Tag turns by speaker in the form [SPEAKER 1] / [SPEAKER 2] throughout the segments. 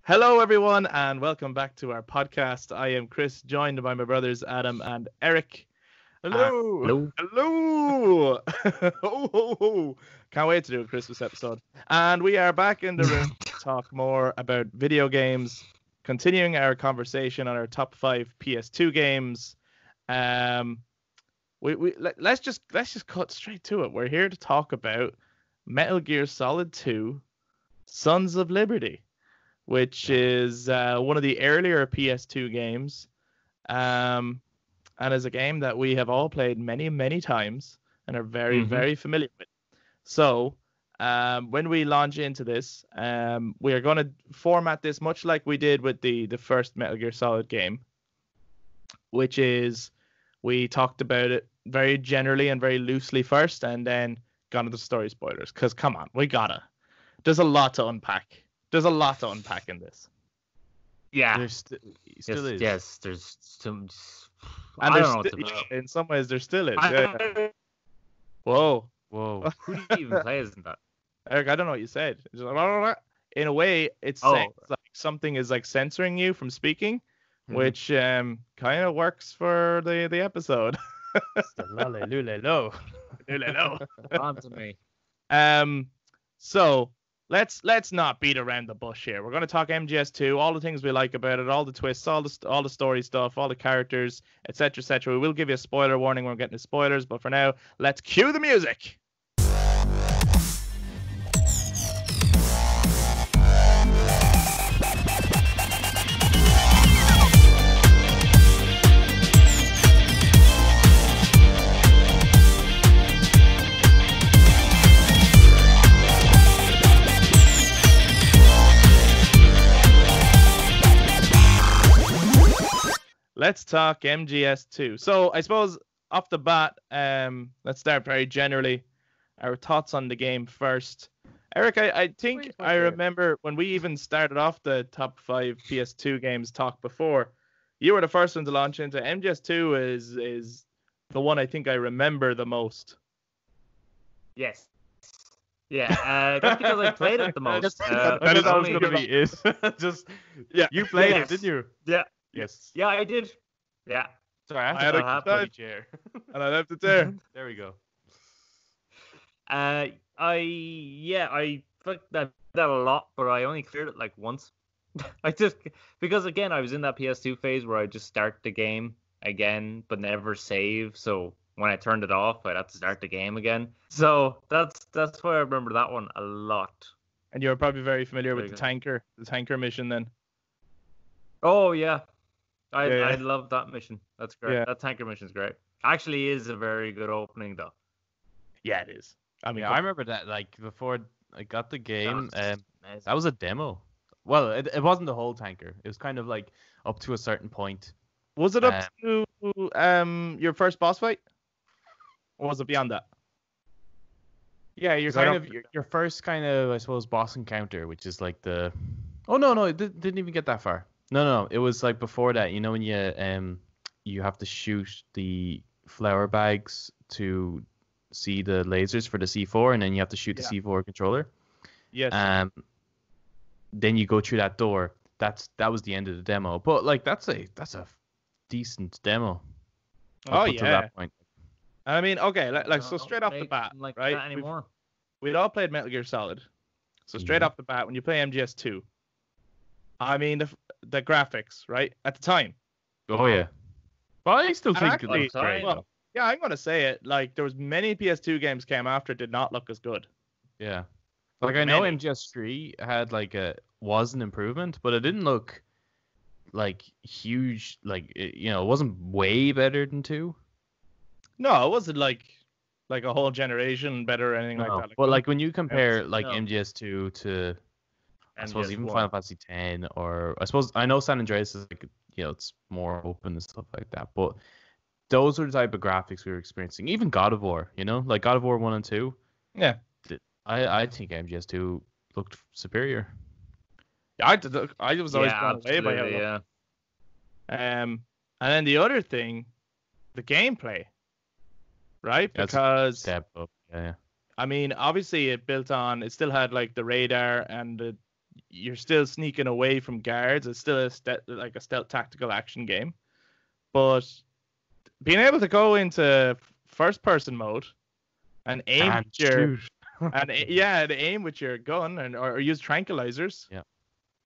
[SPEAKER 1] Hello, everyone, and welcome back to our podcast. I am Chris, joined by my brothers Adam and Eric.
[SPEAKER 2] Hello.
[SPEAKER 1] Hello! Ho, ho, ho. Can't wait to do a Christmas episode. And we are back in the room to talk more about video games, continuing our conversation on our top 5 PS2 games. Let's just cut straight to it. We're here to talk about Metal Gear Solid 2: Sons of Liberty, which is one of the earlier PS2 games, and is a game that we have all played many, many times and are very, very familiar with. So when we launch into this, we are going to format this much like we did with the first Metal Gear Solid game, which is we talked about it very generally and very loosely first, and then got into the story spoilers. Because come on, we gotta. There's a lot to unpack. There's a lot to unpack in this.
[SPEAKER 2] Yeah.
[SPEAKER 3] There still is.
[SPEAKER 2] Yes, there's some.
[SPEAKER 1] And
[SPEAKER 2] I don't know what to do.
[SPEAKER 1] in some ways, there still is. Yeah. Whoa.
[SPEAKER 3] Whoa.
[SPEAKER 2] Who do you even play as in that?
[SPEAKER 1] Eric, I don't know what you said. It's just like, in a way, it's saying like something is like censoring you from speaking, which kind of works for the episode.
[SPEAKER 3] Lulelo.
[SPEAKER 2] On to me.
[SPEAKER 1] So let's not beat around the bush here. We're going to talk MGS2, all the things we like about it, all the twists, all the story stuff, all the characters, etc., etc. We will give you a spoiler warning when we're getting to spoilers, but for now, let's cue the music. Let's talk MGS2. So I suppose off the bat, let's start very generally. Our thoughts on the game first. Eric, I think I remember when we even started off the top 5 PS2 games talk before, you were the first one to launch into. MGS2 is the one I think I remember the most.
[SPEAKER 2] Yes. Yeah, that's because I played it the most.
[SPEAKER 1] That is always going to be it.
[SPEAKER 3] Just
[SPEAKER 1] yeah,
[SPEAKER 3] you played it, didn't you?
[SPEAKER 2] Yeah.
[SPEAKER 3] Yes.
[SPEAKER 2] Yeah, I did. Yeah.
[SPEAKER 3] Sorry, I
[SPEAKER 1] had
[SPEAKER 3] had
[SPEAKER 1] a
[SPEAKER 3] a bloody chair.
[SPEAKER 1] and I left it there.
[SPEAKER 3] There we go.
[SPEAKER 2] I fucked that a lot, but I only cleared it like once. Because again, I was in that PS2 phase where I just start the game again, but never save. So when I turned it off, I'd have to start the game again. So that's why I remember that one a lot.
[SPEAKER 1] And you're probably very familiar with the tanker mission then.
[SPEAKER 2] Oh yeah. I love that mission. That's great.
[SPEAKER 1] Yeah.
[SPEAKER 2] That tanker mission's great. Actually is a very good opening though.
[SPEAKER 1] Yeah, it is. I mean,
[SPEAKER 3] Yeah, I remember that. Like before I got the game,
[SPEAKER 2] amazing.
[SPEAKER 3] that was a demo. Well, it wasn't the whole tanker. It was kind of like up to a certain point.
[SPEAKER 1] was it up to your first boss fight? Or was it beyond that?
[SPEAKER 3] Yeah, you're
[SPEAKER 1] 'Cause I
[SPEAKER 3] kind
[SPEAKER 1] don't-
[SPEAKER 3] of your first kind of, I suppose, boss encounter, which is like the. Oh no, it didn't even get that far. No, it was like before that. You know when you have to shoot the flower bags to see the lasers for the C4, and then you have to shoot the C4 controller.
[SPEAKER 1] Yes.
[SPEAKER 3] Then you go through that door. That was the end of the demo. But like that's a decent demo.
[SPEAKER 1] Oh,
[SPEAKER 3] up to
[SPEAKER 1] yeah.
[SPEAKER 3] that point.
[SPEAKER 1] I mean, okay, like so
[SPEAKER 2] I
[SPEAKER 1] straight
[SPEAKER 2] don't
[SPEAKER 1] off the
[SPEAKER 2] play
[SPEAKER 1] bat,
[SPEAKER 2] like
[SPEAKER 1] right?
[SPEAKER 2] that anymore.
[SPEAKER 1] We'd all played Metal Gear Solid. So straight off the bat, when you play MGS2, I mean the graphics, right? At the time.
[SPEAKER 3] Oh yeah. Well, I still
[SPEAKER 1] And
[SPEAKER 3] think
[SPEAKER 1] actually,
[SPEAKER 3] it's great.
[SPEAKER 1] well,
[SPEAKER 3] though.
[SPEAKER 1] yeah, I'm gonna say it. Like there was many PS2 games came after it did not look as good.
[SPEAKER 3] Yeah. Like I know
[SPEAKER 1] Many.
[SPEAKER 3] MGS3 had was an improvement, but it didn't look like huge. Like it wasn't way better than 2.
[SPEAKER 1] No, it wasn't like a whole generation better or anything like
[SPEAKER 3] No.
[SPEAKER 1] that.
[SPEAKER 3] But like when you compare
[SPEAKER 2] no.
[SPEAKER 3] like MGS2 to I suppose even
[SPEAKER 2] MGS1.
[SPEAKER 3] Final Fantasy X, or I suppose I know San Andreas is like it's more open and stuff like that, but those are the type of graphics we were experiencing. Even God of War, like God of War 1 and 2.
[SPEAKER 1] Yeah.
[SPEAKER 3] I think MGS2 looked superior.
[SPEAKER 1] I was always blown away by
[SPEAKER 2] absolutely,
[SPEAKER 1] it.
[SPEAKER 2] yeah.
[SPEAKER 1] And then the other thing, the gameplay, right?
[SPEAKER 3] That's
[SPEAKER 1] Because
[SPEAKER 3] step up. Yeah.
[SPEAKER 1] I mean, obviously it still had like the radar and you're still sneaking away from guards. It's still like a stealth tactical action game, but being able to go into first person mode and aim
[SPEAKER 3] And
[SPEAKER 1] with your
[SPEAKER 3] shoot.
[SPEAKER 1] and aim with your gun or use tranquilizers.
[SPEAKER 3] Yeah.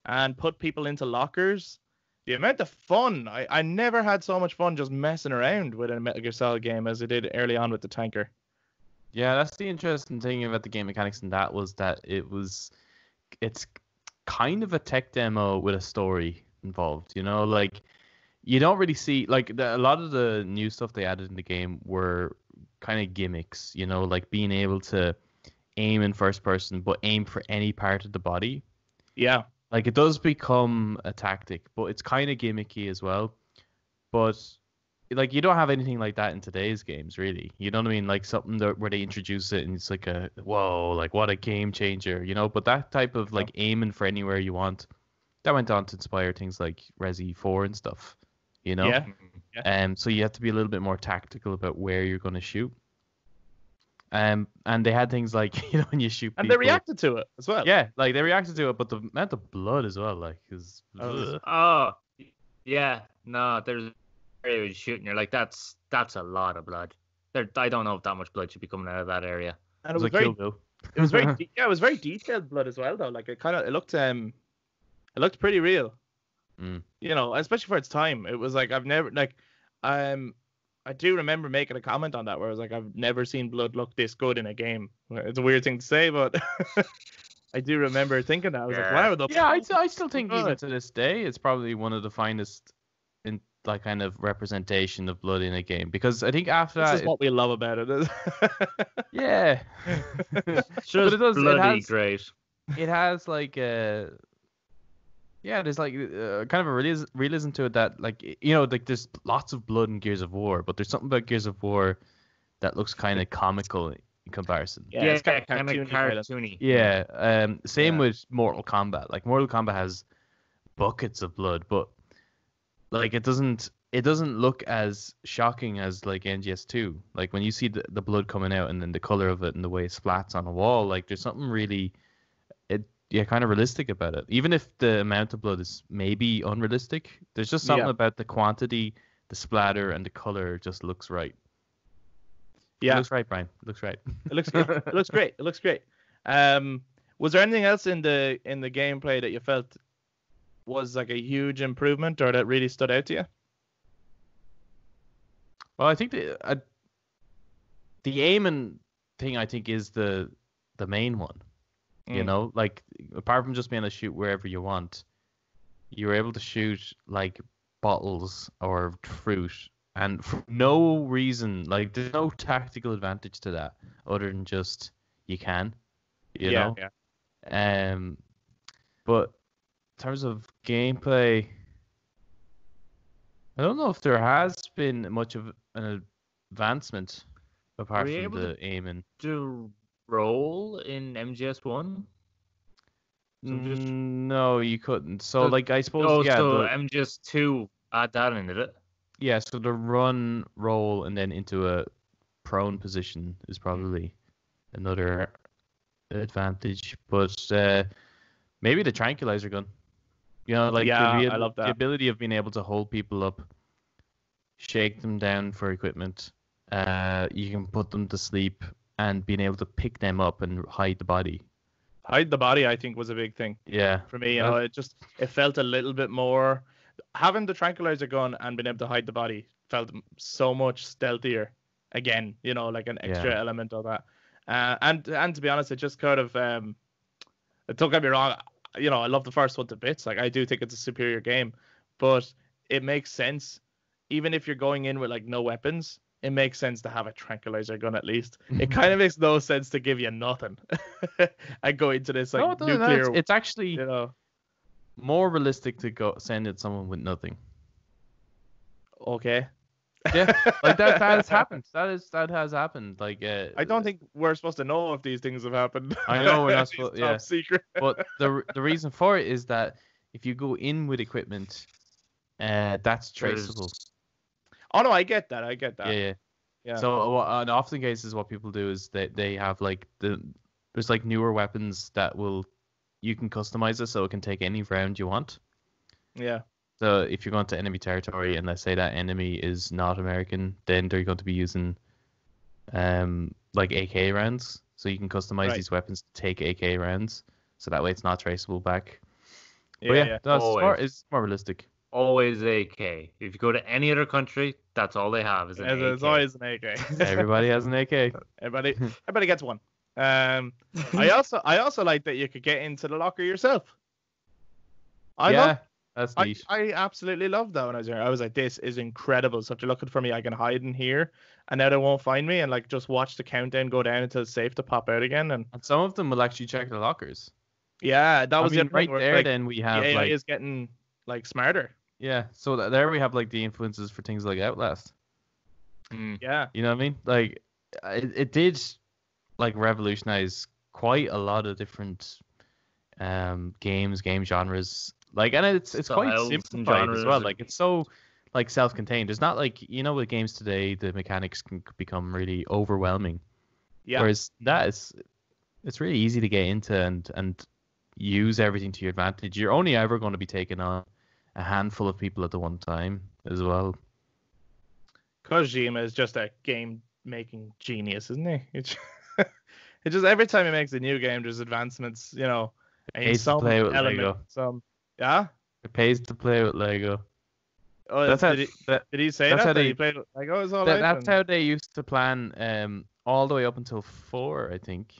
[SPEAKER 1] And put people into lockers. The amount of fun, I never had so much fun just messing around with a Metal Gear Solid game as I did early on with the tanker.
[SPEAKER 3] Yeah, that's the interesting thing about the game mechanics, and that was that it's kind of a tech demo with a story involved. You know, like you don't really see like a lot of the new stuff they added in the game were kind of gimmicks. You know, like being able to aim in first person, but aim for any part of the body.
[SPEAKER 1] Yeah.
[SPEAKER 3] Like it does become a tactic, but it's kind of gimmicky as well. But like you don't have anything like that in today's games, really. You know what I mean? Like something where they introduce it and it's like a whoa, like what a game changer, you know? But that type of like aiming for anywhere you want, that went on to inspire things like Resi 4 and stuff, you know?
[SPEAKER 1] Yeah.
[SPEAKER 3] So you have to be a little bit more tactical about where you're going to shoot. And they had things like, you know, when you shoot people.
[SPEAKER 1] And they reacted to it as well.
[SPEAKER 3] Yeah, like they reacted to it, but the amount of blood as well, like, is.
[SPEAKER 2] Oh, yeah. No, there's area was shooting. You're like, that's a lot of blood. I don't know if that much blood should be coming out of that area.
[SPEAKER 1] And it was
[SPEAKER 3] like
[SPEAKER 1] very,
[SPEAKER 3] Kill Bill.
[SPEAKER 1] it was very, it was very detailed blood as well, though. Like it looked pretty real.
[SPEAKER 3] Mm.
[SPEAKER 1] You know, especially for its time. It was like I do remember making a comment on that where I was like, I've never seen blood look this good in a game. It's a weird thing to say, but I do remember thinking that. I was like, wow.
[SPEAKER 3] Yeah, I still think even to this day, it's probably one of the finest in like kind of representation of blood in a game. Because I think after
[SPEAKER 1] this
[SPEAKER 3] that,
[SPEAKER 1] is what we love about it.
[SPEAKER 3] yeah,
[SPEAKER 2] Sure,
[SPEAKER 3] but it does.
[SPEAKER 2] bloody great.
[SPEAKER 3] It has like yeah, there's like kind of a realism to it that like you know like there's lots of blood in Gears of War, but there's something about Gears of War that looks kind of comical in comparison.
[SPEAKER 1] Yeah, it's kind of
[SPEAKER 2] cartoony.
[SPEAKER 3] Yeah. Same with Mortal Kombat. Like Mortal Kombat has buckets of blood, but like it doesn't look as shocking as like NGS2. Like when you see the blood coming out and then the color of it and the way it splats on a wall, like there's something really kind of realistic about it. Even if the amount of blood is maybe unrealistic, there's just something about the quantity, the splatter, and the color just looks right.
[SPEAKER 1] Yeah,
[SPEAKER 3] it looks right, Brian. It looks right.
[SPEAKER 1] It looks good. It looks great. It looks great. Was there anything else in the gameplay that you felt was like a huge improvement or that really stood out to you?
[SPEAKER 3] Well, I think the aiming thing I think is the main one. You know, like apart from just being able to shoot wherever you want, you're able to shoot like bottles or fruit, and for no reason, like there's no tactical advantage to that other than just you can, you know.
[SPEAKER 1] Yeah.
[SPEAKER 3] But in terms of gameplay, I don't know if there has been much of an advancement apart from the aiming.
[SPEAKER 2] Roll in MGS1?
[SPEAKER 3] No, you couldn't. So like I suppose
[SPEAKER 2] so MGS2 add that in, did it?
[SPEAKER 3] Yeah, so the run, roll, and then into a prone position is probably another advantage. But maybe the tranquilizer gun. You know, like
[SPEAKER 1] I love that.
[SPEAKER 3] The ability of being able to hold people up, shake them down for equipment. You can put them to sleep. And being able to pick them up and hide the body.
[SPEAKER 1] Hide the body, I think, was a big thing.
[SPEAKER 3] Yeah.
[SPEAKER 1] For me, you know, it felt a little bit more. Having the tranquilizer gun and being able to hide the body felt so much stealthier. Again, you know, like an extra element of that. And to be honest, it just kind of don't get me wrong. You know, I love the first one to bits. Like I do think it's a superior game, but it makes sense, even if you're going in with like no weapons. It makes sense to have a tranquilizer gun at least. It kind of makes no sense to give you nothing and go into this like nuclear.
[SPEAKER 3] It's actually more realistic to go send it someone with nothing.
[SPEAKER 1] Okay.
[SPEAKER 3] Yeah, like that has happened. That has happened. Like
[SPEAKER 1] I don't think we're supposed to know if these things have happened.
[SPEAKER 3] I know we're not supposed. Yeah,
[SPEAKER 1] top secret.
[SPEAKER 3] But the reason for it is that if you go in with equipment, that's traceable.
[SPEAKER 1] Oh no, I get that. Yeah.
[SPEAKER 3] So in often cases, what people do is they have like there's like newer weapons that will you can customize it so it can take any round you want.
[SPEAKER 1] Yeah.
[SPEAKER 3] So if you're going to enemy territory and let's say that enemy is not American, then they're going to be using like AK rounds. So you can customize these weapons to take AK rounds. So that way it's not traceable back. But yeah, it's more realistic.
[SPEAKER 2] Always AK. If you go to any other country, that's all they have is an AK.
[SPEAKER 1] There's always an AK.
[SPEAKER 3] Everybody has an AK.
[SPEAKER 1] Everybody gets one. I also like that you could get into the locker yourself.
[SPEAKER 3] That's neat.
[SPEAKER 1] I absolutely loved that when I was there. I was like, this is incredible. So if they're looking for me, I can hide in here, and now they won't find me, and like just watch the countdown go down until it's safe to pop out again. And
[SPEAKER 3] some of them will actually check the lockers.
[SPEAKER 1] Yeah, that was
[SPEAKER 3] right there. Like, then we have
[SPEAKER 1] the AI is getting like smarter.
[SPEAKER 3] Yeah, so there we have like the influences for things like Outlast.
[SPEAKER 1] Yeah,
[SPEAKER 3] you know what I mean? Like it did like revolutionize quite a lot of different game genres. Like, and it's quite simplified as well. Like it's so like self-contained. It's not like, with games today the mechanics can become really overwhelming.
[SPEAKER 1] Yeah.
[SPEAKER 3] Whereas it's really easy to get into and use everything to your advantage. You're only ever going to be taking on a handful of people at the one time as well.
[SPEAKER 1] Kojima is just a game making genius, isn't he? It's just every time he makes a new game, there's advancements,
[SPEAKER 3] It pays to play with Lego.
[SPEAKER 1] Yeah?
[SPEAKER 3] It pays to play with Lego.
[SPEAKER 1] Oh, did he say that he played with Lego?
[SPEAKER 3] That's how they used to plan all the way up until 4, I think.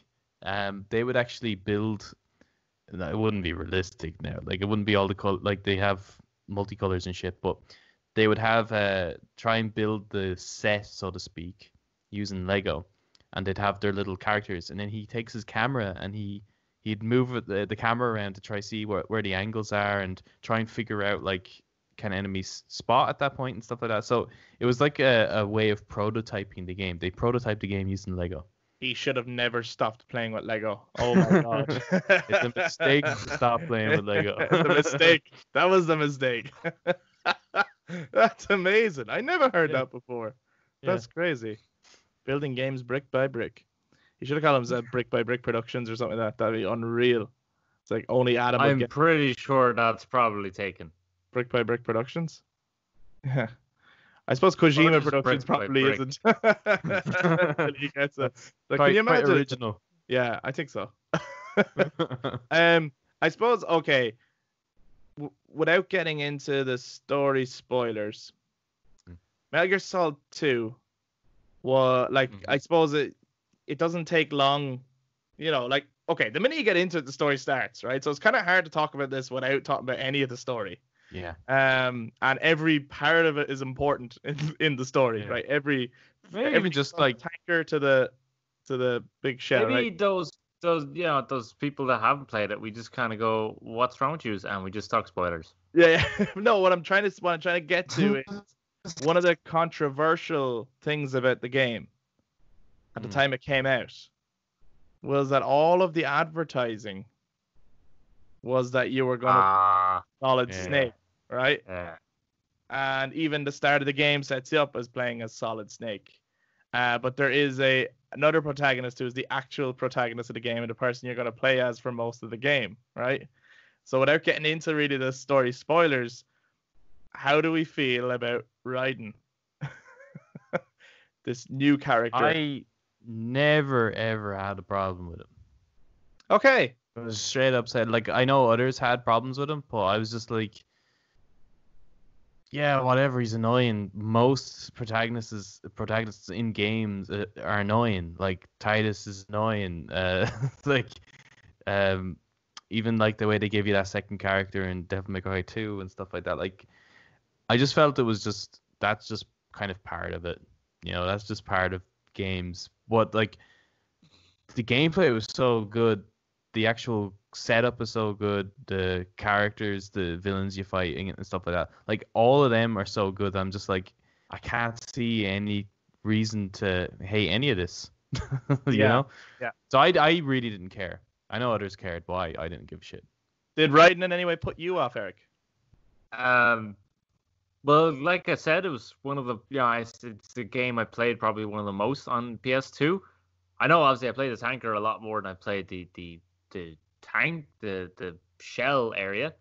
[SPEAKER 3] They would actually build. It wouldn't be realistic now. Like, it wouldn't be all the like they have multicolors and shit, but they would have try and build the set, so to speak, using Lego, and they'd have their little characters, and then he takes his camera and he'd move the camera around to try see where the angles are and try and figure out like can enemies spot at that point and stuff like that. So it was like a way of prototyping the game. They prototyped the game using Lego.
[SPEAKER 1] He should have never stopped playing with Lego. Oh my god.
[SPEAKER 3] It's a mistake to stop playing with Lego.
[SPEAKER 1] The mistake. That was the mistake. That's amazing. I never heard that before. That's crazy. Building games brick by brick. You should have called them Brick by Brick Productions or something like that. That'd be unreal. It's like only Adam would
[SPEAKER 2] I'm pretty sure that's probably taken.
[SPEAKER 1] Brick by Brick Productions? Yeah. I suppose Kojima Productions probably isn't. He gets a, like, can you imagine?
[SPEAKER 3] Quite original.
[SPEAKER 1] Yeah, I think so. I suppose, okay, without getting into the story spoilers, Metal Gear Solid 2, I suppose it doesn't take long, like, okay, the minute you get into it, the story starts, right? So it's kind of hard to talk about this without talking about any of the story.
[SPEAKER 3] Yeah.
[SPEAKER 1] And every part of it is important in the story, right? Every
[SPEAKER 3] just like
[SPEAKER 1] tanker to the big shell.
[SPEAKER 2] Maybe
[SPEAKER 1] right?
[SPEAKER 2] those people that haven't played it, we just kind of go, "What's wrong with you?" and we just talk spoilers.
[SPEAKER 1] Yeah. No, what I'm trying to get to is one of the controversial things about the game at the time it came out was that all of the advertising was that you were going to Solid Snake, right?
[SPEAKER 2] Yeah.
[SPEAKER 1] And even the start of the game sets you up as playing as Solid Snake. But there is another protagonist who is the actual protagonist of the game and the person you're going to play as for most of the game, right? So without getting into really the story spoilers, how do we feel about Raiden? This new character.
[SPEAKER 3] I never ever had a problem with him.
[SPEAKER 1] Okay.
[SPEAKER 3] I was straight up said, like, I know others had problems with him, but I was just like, yeah, whatever, he's annoying. Most protagonists in games are annoying. Like, Titus is annoying. Even like the way they give you that second character in Devil May Cry 2 and stuff like that. Like, I just felt that's just kind of part of it. That's just part of games. But like, the gameplay was so good. The actual setup is so good. The characters, the villains you fight and stuff like that. Like, all of them are so good. I'm just like, I can't see any reason to hate any of this. you know?
[SPEAKER 1] Yeah.
[SPEAKER 3] So I really didn't care. I know others cared, but I didn't give a shit.
[SPEAKER 1] Did Raiden in any way put you off, Eric?
[SPEAKER 2] Well, like I said, it was one of the it's the game I played probably one of the most on PS2. I know obviously I played the tanker a lot more than I played the tank, the shell area,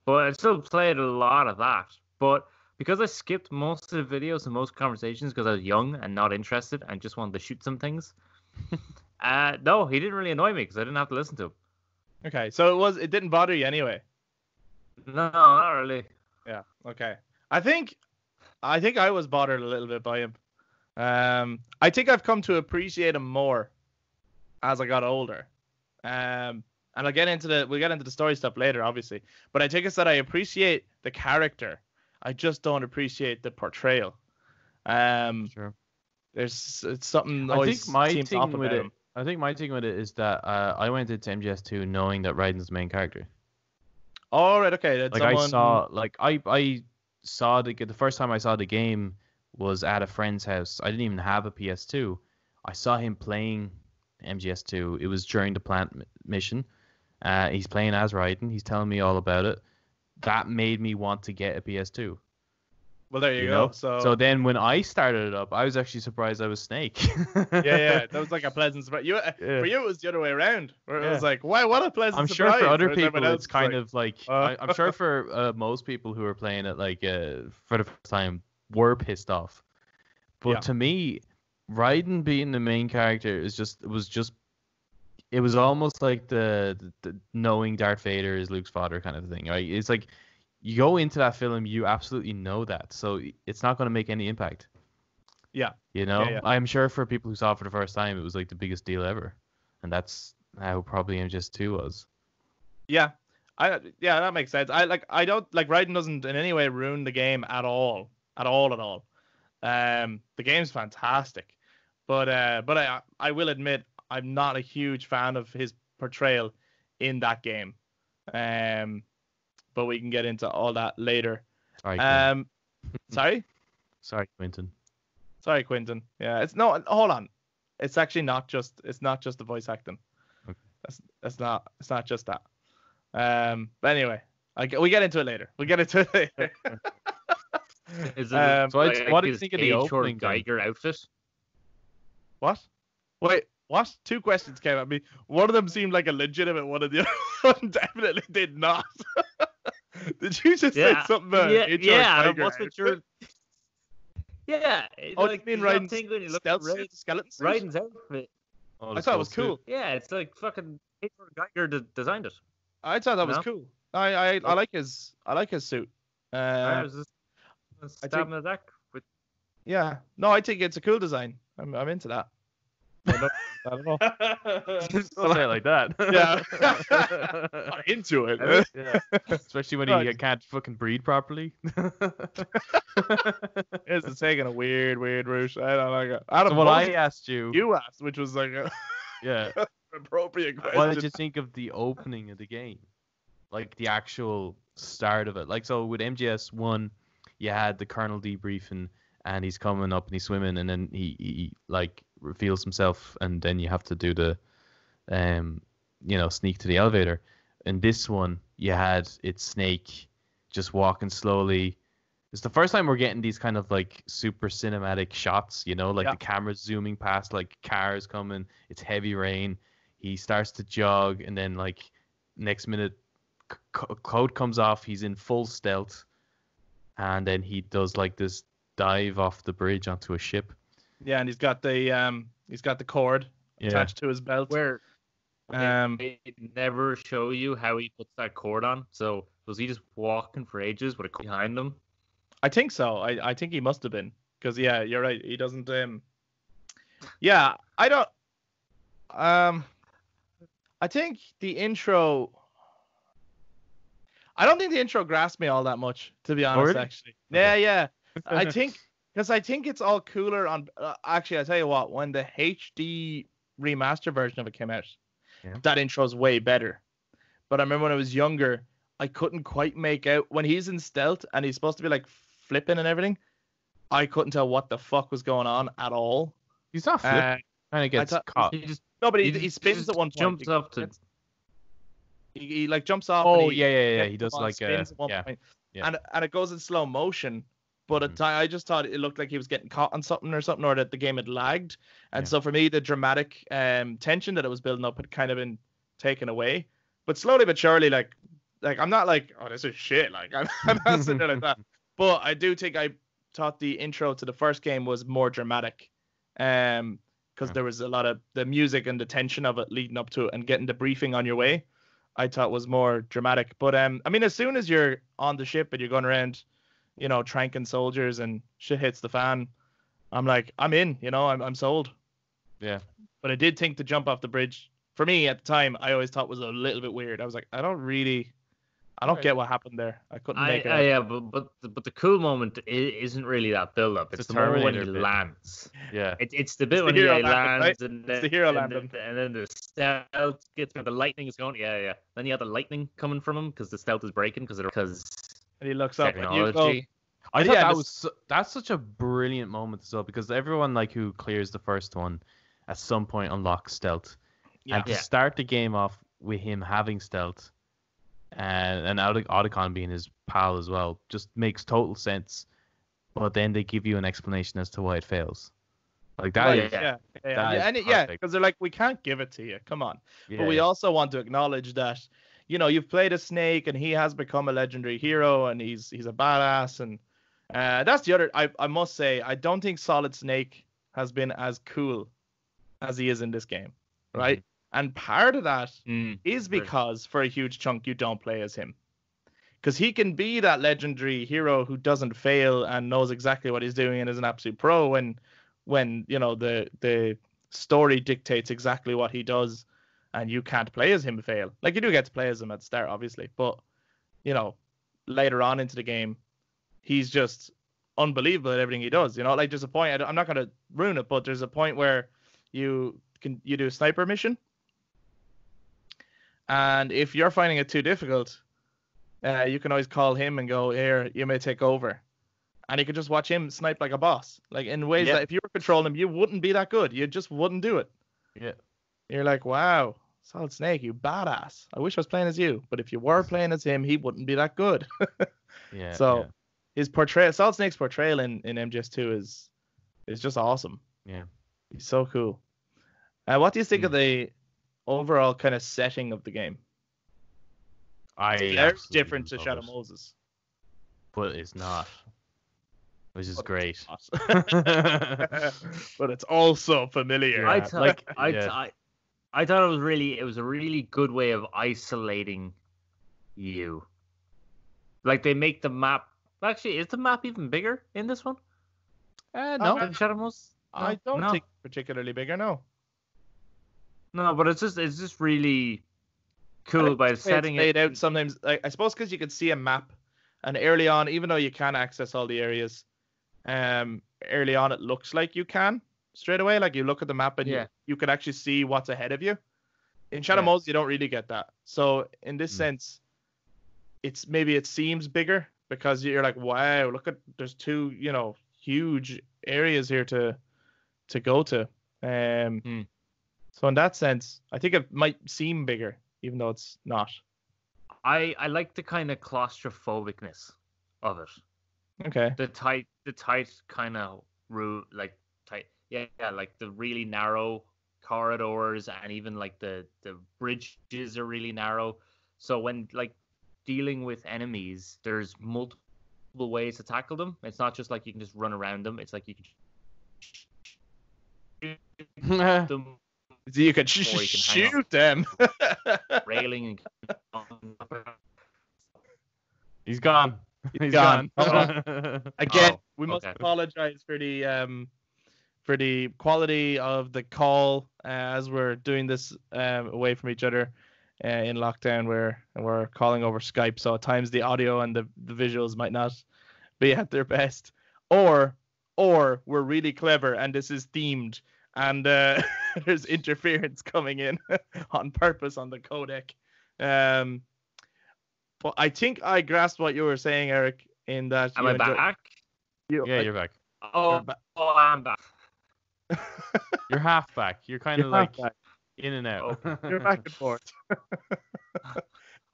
[SPEAKER 2] but I still played a lot of that. But because I skipped most of the videos and most conversations because I was young and not interested and just wanted to shoot some things, no, he didn't really annoy me because I didn't have to listen to him.
[SPEAKER 1] Okay, so it didn't bother you anyway.
[SPEAKER 2] No, not really.
[SPEAKER 1] Yeah. Okay. I think I was bothered a little bit by him. I think I've come to appreciate him more as I got older. And we'll get into the story stuff later, obviously. But I think it's that I appreciate the character. I just don't appreciate the portrayal.
[SPEAKER 3] Sure.
[SPEAKER 1] It's something
[SPEAKER 3] I
[SPEAKER 1] always
[SPEAKER 3] think my
[SPEAKER 1] seems
[SPEAKER 3] thing
[SPEAKER 1] off
[SPEAKER 3] with
[SPEAKER 1] about
[SPEAKER 3] it.
[SPEAKER 1] him.
[SPEAKER 3] I think my thing with it is that I went into MGS2 knowing that Raiden's the main character.
[SPEAKER 1] All right. Okay. That's
[SPEAKER 3] Like I saw the first time I saw the game was at a friend's house. I didn't even have a PS2. I saw him playing MGS2. It was during the plant mission. He's playing as Raiden. He's telling me all about it. That made me want to get a PS2.
[SPEAKER 1] Well, there you
[SPEAKER 3] know?
[SPEAKER 1] go.
[SPEAKER 3] So then when I started it up, I was actually surprised I was Snake.
[SPEAKER 1] yeah, that was like a pleasant surprise. For you, it was the other way around. Where it was like, wow, what a pleasant
[SPEAKER 3] I'm
[SPEAKER 1] surprise.
[SPEAKER 3] sure for other
[SPEAKER 1] Whereas
[SPEAKER 3] people,
[SPEAKER 1] everyone else
[SPEAKER 3] it's kind of like I'm sure for most people who are playing it like for the first time were pissed off. But to me, Raiden being the main character it was almost like the knowing Darth Vader is Luke's father kind of thing, right? It's like you go into that film, you absolutely know that, so it's not going to make any impact.
[SPEAKER 1] Yeah.
[SPEAKER 3] You know,
[SPEAKER 1] Yeah.
[SPEAKER 3] I'm sure for people who saw it for the first time, it was like the biggest deal ever, and that's how probably MGS2 was.
[SPEAKER 1] Yeah, that makes sense. I don't like Raiden doesn't in any way ruin the game at all. The game's fantastic, but I will admit I'm not a huge fan of his portrayal in that game. But we can get into all that later.
[SPEAKER 3] Sorry,
[SPEAKER 1] Sorry?
[SPEAKER 3] Sorry,
[SPEAKER 1] Quentin. Yeah, hold on. It's actually not just the voice acting.
[SPEAKER 3] Okay.
[SPEAKER 1] It's not just that. But anyway, we get into it later.
[SPEAKER 2] Is it
[SPEAKER 3] what do you think of the opening
[SPEAKER 2] Geiger outfit?
[SPEAKER 1] What? Wait, what? Two questions came at me. One of them seemed like a legitimate one, and the other one definitely did not. Did you just say something about Geiger
[SPEAKER 2] wasn't sure. Yeah.
[SPEAKER 1] You mean Raiden's skeleton suit?
[SPEAKER 2] Raiden's outfit.
[SPEAKER 1] I thought it was cool.
[SPEAKER 2] Yeah, it's like fucking Geiger designed it.
[SPEAKER 1] I thought that was cool. I like his suit.
[SPEAKER 2] I was just stabbing the deck with.
[SPEAKER 1] Yeah. No, I think it's a cool design. I'm into that. I don't know.
[SPEAKER 3] Don't say it like that.
[SPEAKER 1] Yeah. I'm into it.
[SPEAKER 3] Yeah. Especially when you can't fucking breathe properly.
[SPEAKER 1] It's taking a weird route. I don't like it.
[SPEAKER 3] I asked
[SPEAKER 1] you asked, which was like a appropriate question.
[SPEAKER 3] What did you think of the opening of the game? Like the actual start of it. Like, so with MGS1, you had the Colonel debriefing, and he's coming up and he's swimming, and then he like reveals himself, and then you have to do the sneak to the elevator. In this one, you had Snake just walking slowly. It's the first time we're getting these kind of like super cinematic shots, the camera's zooming past like cars coming, it's heavy rain, he starts to jog, and then like next minute code comes off, he's in full stealth, and then he does like this dive off the bridge onto a ship. Yeah,
[SPEAKER 1] and he's got the cord attached to his belt.
[SPEAKER 2] Where they never show you how he puts that cord on. So was he just walking for ages with a cord behind him?
[SPEAKER 1] I think so. I think he must have been, because you're right. He doesn't. Yeah, I don't. I think the intro. I don't think the intro grasped me all that much, to be honest.
[SPEAKER 3] Really?
[SPEAKER 1] Actually, yeah. I think it's all cooler on. Actually, I tell you what, when the HD remaster version of it came out, that intro's way better. But I remember when I was younger, I couldn't quite make out when he's in stealth and he's supposed to be like flipping and everything. I couldn't tell what the fuck was going on at all.
[SPEAKER 3] He's not flipping. Kind of gets caught.
[SPEAKER 1] He spins at one point.
[SPEAKER 2] Jumps up to.
[SPEAKER 1] He like jumps off.
[SPEAKER 3] Oh yeah. He does like
[SPEAKER 1] spins at one point. And it goes in slow motion. But at time, I just thought it looked like he was getting caught on something, or that the game had lagged. And so for me, the dramatic tension that it was building up had kind of been taken away. But slowly but surely, like I'm not like, oh, this is shit. Like I'm not sitting there like that. But I do think I thought the intro to the first game was more dramatic, because there was a lot of the music and the tension of it leading up to it and getting the briefing on your way. I thought was more dramatic. But I mean, as soon as you're on the ship and you're going around, tranking soldiers and shit hits the fan, I'm like, I'm in. I'm sold.
[SPEAKER 3] Yeah.
[SPEAKER 1] But I did think the jump off the bridge, for me at the time, I always thought was a little bit weird. I was like, I don't get what happened there. I couldn't make it out.
[SPEAKER 2] Yeah, but the cool moment isn't really that build up. It's the moment when he lands.
[SPEAKER 3] Yeah.
[SPEAKER 2] It's the bit when he lands,
[SPEAKER 1] right?
[SPEAKER 2] and
[SPEAKER 1] it's the hero landing.
[SPEAKER 2] And then the stealth gets where the lightning is going. Yeah. Then you have the lightning coming from him because the stealth is breaking because
[SPEAKER 1] And he looks up and you go.
[SPEAKER 2] technology.
[SPEAKER 3] I thought that's such a brilliant moment as well, because everyone like who clears the first one at some point unlocks stealth.
[SPEAKER 1] Yeah.
[SPEAKER 3] And to start the game off with him having stealth and Otacon being his pal as well just makes total sense. But then they give you an explanation as to why it fails. Like that.
[SPEAKER 1] Because they're like, we can't give it to you. Come on. But we also want to acknowledge that, you've played a Snake and he has become a legendary hero and he's a badass. And that's the other. I must say, I don't think Solid Snake has been as cool as he is in this game, right? And part of that is because for a huge chunk you don't play as him, because he can be that legendary hero who doesn't fail and knows exactly what he's doing and is an absolute pro when the story dictates exactly what he does, and you can't play as him fail. Like, you do get to play as him at the start, obviously, but later on into the game, he's just unbelievable at everything he does. Like, there's a point, I'm not going to ruin it, but there's a point where you do a sniper mission, and if you're finding it too difficult, you can always call him and go, here, you may take over. And you could just watch him snipe like a boss. Like, in ways that if you were controlling him, you wouldn't be that good. You just wouldn't do it.
[SPEAKER 3] Yeah.
[SPEAKER 1] You're like, wow, Solid Snake, you badass. I wish I was playing as you. But if you were playing as him, he wouldn't be that good. His portrayal, Solid Snake's portrayal in MGS2 is just awesome.
[SPEAKER 3] Yeah.
[SPEAKER 1] He's so cool. What do you think of the overall kind of setting of the game? It's very different to Shadow Moses.
[SPEAKER 3] But it's not. Which is great.
[SPEAKER 1] But it's also familiar.
[SPEAKER 2] I thought it was a really good way of isolating you. Like, they make the map. Actually, is the map even bigger in this one?
[SPEAKER 1] No.
[SPEAKER 2] Than Shadow Moses?
[SPEAKER 1] I don't think particularly bigger. No,
[SPEAKER 2] but it's just really cool by setting
[SPEAKER 1] it laid out. Sometimes, I suppose, because you can see a map, and early on, even though you can access all the areas, early on it looks like you can straight away. Like, you look at the map and you can actually see what's ahead of you. In Shadow Moses, you don't really get that. So in this sense, it seems bigger because you're like, wow, look at, there's two huge areas here to go to. So in that sense, I think it might seem bigger, even though it's not.
[SPEAKER 2] I like the kind of claustrophobicness of it.
[SPEAKER 1] Okay.
[SPEAKER 2] The tight kind of route, like tight, like the really narrow corridors, and even like the bridges are really narrow. So when like dealing with enemies, there's multiple ways to tackle them. It's not just like you can just run around them. It's like you can shoot them.
[SPEAKER 1] You can shoot them.
[SPEAKER 2] Railing and
[SPEAKER 3] He's gone.
[SPEAKER 1] He's gone. Again, we must apologize for the quality of the call as we're doing this away from each other in lockdown, where we're calling over Skype. So at times the audio and the visuals might not be at their best, or we're really clever and this is themed and there's interference coming in on purpose on the codec. But I think I grasped what you were saying, Eric, in that...
[SPEAKER 2] Am I back?
[SPEAKER 3] You're back.
[SPEAKER 2] I'm back.
[SPEAKER 3] You're half back. You're kind of like back. In and out.
[SPEAKER 1] You're back and forth.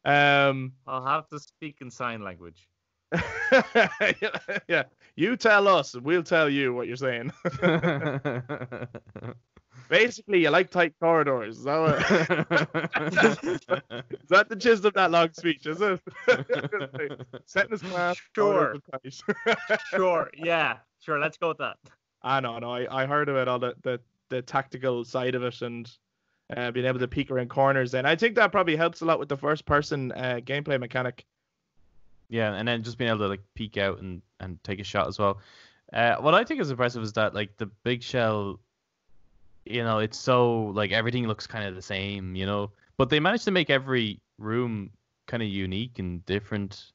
[SPEAKER 2] I'll have to speak in sign language.
[SPEAKER 1] Yeah. You tell us, we'll tell you what you're saying. Basically, you like tight corridors. Is that the gist of that long speech, is it? Setting his class.
[SPEAKER 2] Sure.
[SPEAKER 1] Tight.
[SPEAKER 2] Sure. Yeah. Sure. Let's go with that.
[SPEAKER 1] I know. No, I heard about all the tactical side of it and being able to peek around corners. And I think that probably helps a lot with the first person gameplay mechanic.
[SPEAKER 3] Yeah, and then just being able to like peek out and take a shot as well. What I think is impressive is that like the big shell, it's so like everything looks kind of the same, but they managed to make every room kind of unique and different.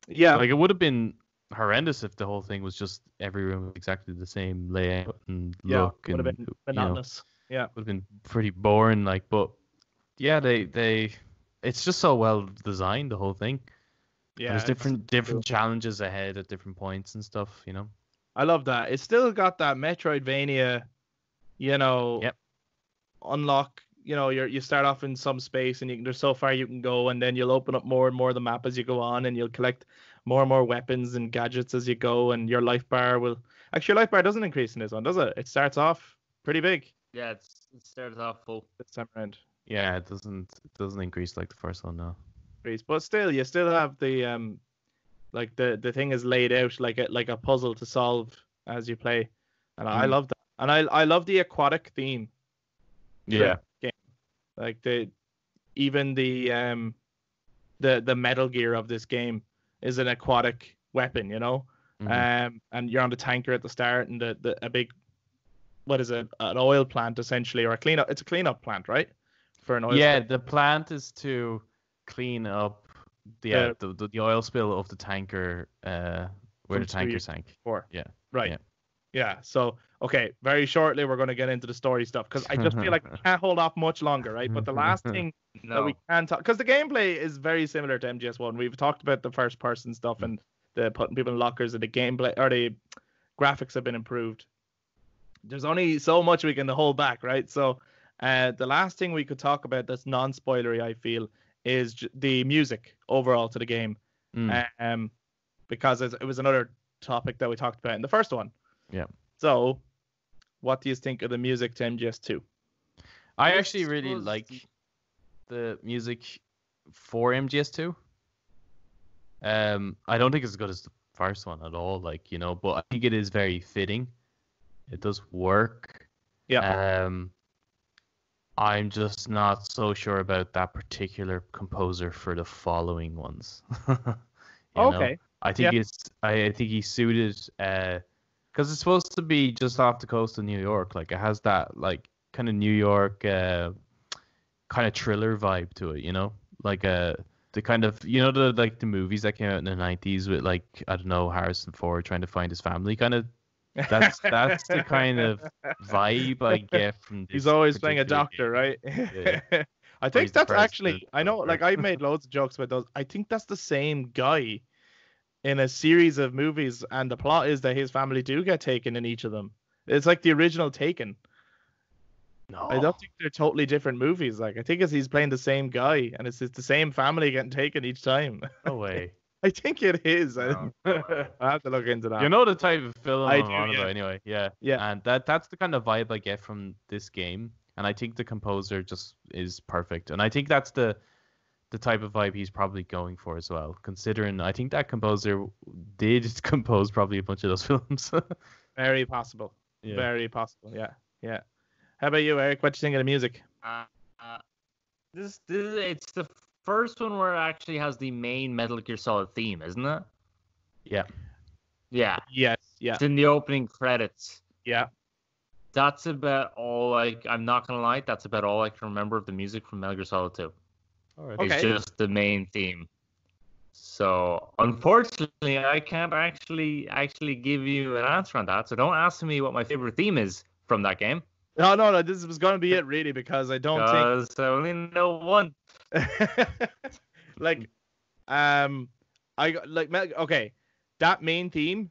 [SPEAKER 1] Yeah.
[SPEAKER 3] Like it would have been horrendous if the whole thing was just every room exactly the same layout and look.
[SPEAKER 1] Would
[SPEAKER 3] and
[SPEAKER 1] have been monotonous. Yeah.
[SPEAKER 3] Would have been pretty boring. Like, but yeah, they it's just so well designed, the whole thing.
[SPEAKER 1] Yeah.
[SPEAKER 3] There's different challenges ahead at different points and stuff,
[SPEAKER 1] I love that. It's still got that Metroidvania,
[SPEAKER 3] Yep.
[SPEAKER 1] unlock. You start off in some space and there's so far you can go, and then you'll open up more and more of the map as you go on, and you'll collect more and more weapons and gadgets as you go, and your life bar doesn't increase in this one, does it? It starts off pretty big.
[SPEAKER 2] Yeah, it starts off full
[SPEAKER 1] this time around.
[SPEAKER 3] Yeah, it doesn't increase like the first one, no.
[SPEAKER 1] But still, you still have the like the thing is laid out like a puzzle to solve as you play, and I love that, and I love the aquatic theme.
[SPEAKER 3] Yeah.
[SPEAKER 1] Game. Like the Metal Gear of this game is an aquatic weapon, and you're on the tanker at the start, and a big, what is it, an oil plant essentially, or it's a cleanup plant, right? For an oil spill.
[SPEAKER 3] The plant is to clean up the oil spill of the tanker where the tanker sank.
[SPEAKER 1] Yeah. Right. Yeah. So, okay, very shortly we're going to get into the story stuff because I just feel like we can't hold off much longer, right? But the last thing that we can talk, because the gameplay is very similar to MGS1. We've talked about the first person stuff and the putting people in lockers, and the gameplay or the graphics have been improved. There's only so much we can hold back, right? So, the last thing we could talk about that's non-spoilery, I feel, is the music overall to the game, because it was another topic that we talked about in the first one.
[SPEAKER 3] Yeah.
[SPEAKER 1] So, what do you think of the music to MGS2?
[SPEAKER 3] I actually really like the music for MGS2. I don't think it's as good as the first one at all, but I think it is very fitting. It does work.
[SPEAKER 1] Yeah.
[SPEAKER 3] I'm just not so sure about that particular composer for the following ones.
[SPEAKER 1] Okay.
[SPEAKER 3] I think I think he's suited because it's supposed to be just off the coast of New York. Like it has that like kind of New York kind of thriller vibe to it, like the kind of the movies that came out in the 90s with like, I don't know, Harrison Ford trying to find his family kind of. That's the kind of vibe I get from this.
[SPEAKER 1] He's always playing a doctor,
[SPEAKER 3] game.
[SPEAKER 1] Right?
[SPEAKER 3] Yeah.
[SPEAKER 1] I think that's actually, I know, like I made loads of jokes about those. I think that's the same guy in a series of movies, and the plot is that his family do get taken in each of them. It's like the original Taken.
[SPEAKER 3] No.
[SPEAKER 1] I don't think they're totally different movies. Like I think he's playing the same guy, and it's the same family getting taken each time.
[SPEAKER 3] No way.
[SPEAKER 1] I think it is.
[SPEAKER 2] No.
[SPEAKER 1] I have to look into that.
[SPEAKER 3] You know the type of film I'm on
[SPEAKER 1] yeah.
[SPEAKER 3] about anyway. Yeah.
[SPEAKER 1] Yeah.
[SPEAKER 3] And that's the kind of vibe I get from this game. And I think the composer just is perfect. And I think that's the type of vibe he's probably going for as well. Considering I think that composer did compose probably a bunch of those films.
[SPEAKER 1] Very possible.
[SPEAKER 3] Yeah.
[SPEAKER 1] Very possible. Yeah. Yeah. How about you, Eric? What do you think of the music?
[SPEAKER 2] This it's the first one where it actually has the main Metal Gear Solid theme, isn't it?
[SPEAKER 3] Yeah.
[SPEAKER 2] Yeah.
[SPEAKER 1] Yes. Yeah.
[SPEAKER 2] It's in the opening credits.
[SPEAKER 1] Yeah.
[SPEAKER 2] That's about all. I'm not gonna lie, that's about all I can remember of the music from Metal Gear Solid 2.
[SPEAKER 3] All right.
[SPEAKER 1] Okay.
[SPEAKER 2] It's just the main theme. So unfortunately, I can't actually give you an answer on that. So don't ask me what my favorite theme is from that game.
[SPEAKER 1] No. This was gonna be it, really, because I don't think.
[SPEAKER 2] Because I only know one.
[SPEAKER 1] Like, okay, that main theme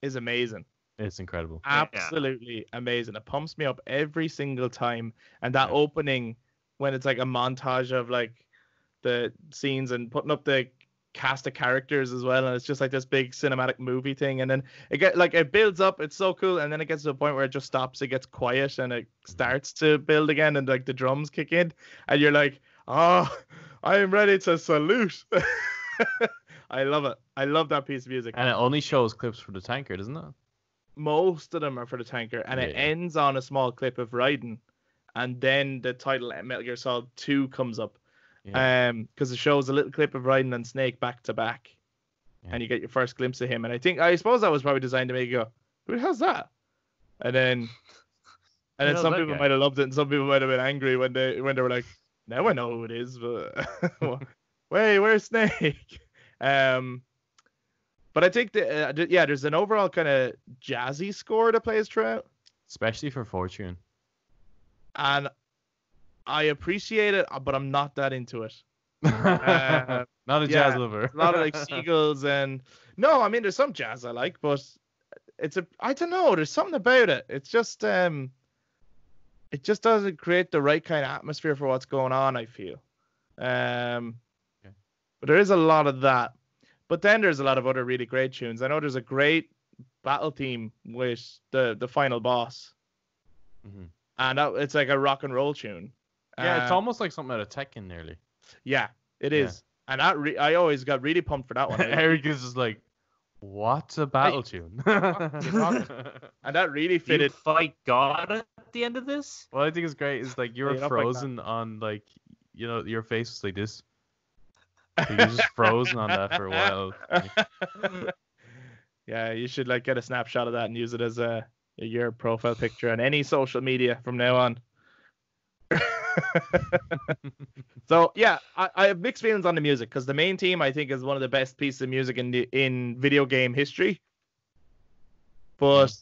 [SPEAKER 1] is amazing.
[SPEAKER 3] It's incredible.
[SPEAKER 1] Absolutely amazing. It pumps me up every single time. And that opening, when it's like a montage of like the scenes and putting up the cast of characters as well, and it's just like this big cinematic movie thing, and then it builds up. It's so cool, and then it gets to a point where it just stops. It gets quiet, and it starts to build again, and like the drums kick in, and you're like, oh, I am ready to salute. I love it. I love that piece of music.
[SPEAKER 3] And it only shows clips for the tanker, doesn't it?
[SPEAKER 1] Most of them are for the tanker, and it ends on a small clip of Raiden, and then the title Metal Gear Solid 2 comes up. Because it shows a little clip of Raiden and Snake back to back, and you get your first glimpse of him. And I suppose that was probably designed to make you go, "Who the hell's that?" And then some people might have loved it, and some people might have been angry when they were like, "Now I know who it is." But wait, where's Snake? But I think there's an overall kind of jazzy score that plays throughout,
[SPEAKER 3] especially for Fortune.
[SPEAKER 1] And I appreciate it, but I'm not that into it.
[SPEAKER 3] Not a jazz lover.
[SPEAKER 1] A lot of like seagulls and no, I mean there's some jazz I like, but I don't know, there's something about it. It's just it just doesn't create the right kind of atmosphere for what's going on, I feel. But there is a lot of that. But then there's a lot of other really great tunes. I know there's a great battle theme with the final boss. Mm-hmm. And it's like a rock and roll tune.
[SPEAKER 3] Yeah, it's almost like something out of Tekken nearly.
[SPEAKER 1] Yeah, it is. And I always got really pumped for that one.
[SPEAKER 3] Eric is just like, what's a battle tune?
[SPEAKER 1] And that really fitted.
[SPEAKER 2] You fight God at the end of this?
[SPEAKER 3] What I think is great is like you were frozen on like, you know, your face was like this. You're just frozen on that for a while.
[SPEAKER 1] Yeah, you should like get a snapshot of that and use it as your profile picture on any social media from now on. So yeah, I have mixed feelings on the music because the main theme I think is one of the best pieces of music in video game history, but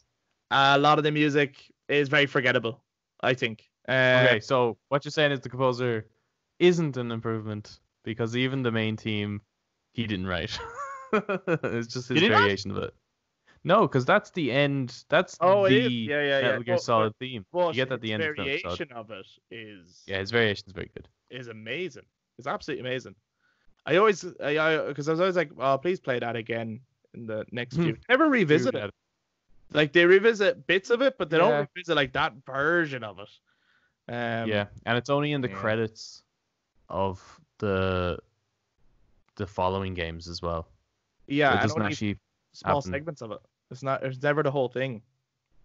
[SPEAKER 1] a lot of the music is very forgettable, I think.
[SPEAKER 3] Okay, so what you're saying is the composer isn't an improvement because even the main theme he didn't write. It's just his variation of it. No, because that's the end. That's the Metal Gear Solid theme. You get that at the end of the episode.
[SPEAKER 1] His variation of it is...
[SPEAKER 3] Yeah, his variation is very good.
[SPEAKER 1] Is amazing. It's absolutely amazing. Because I was always like, oh, please play that again in the next few. Never revisit it. Like, they revisit bits of it, but they don't revisit, like, that version of it.
[SPEAKER 3] Yeah, and it's only in the credits of the following games as well.
[SPEAKER 1] Yeah,
[SPEAKER 3] so it doesn't actually
[SPEAKER 1] small
[SPEAKER 3] happen.
[SPEAKER 1] Segments of it. It's never the whole thing.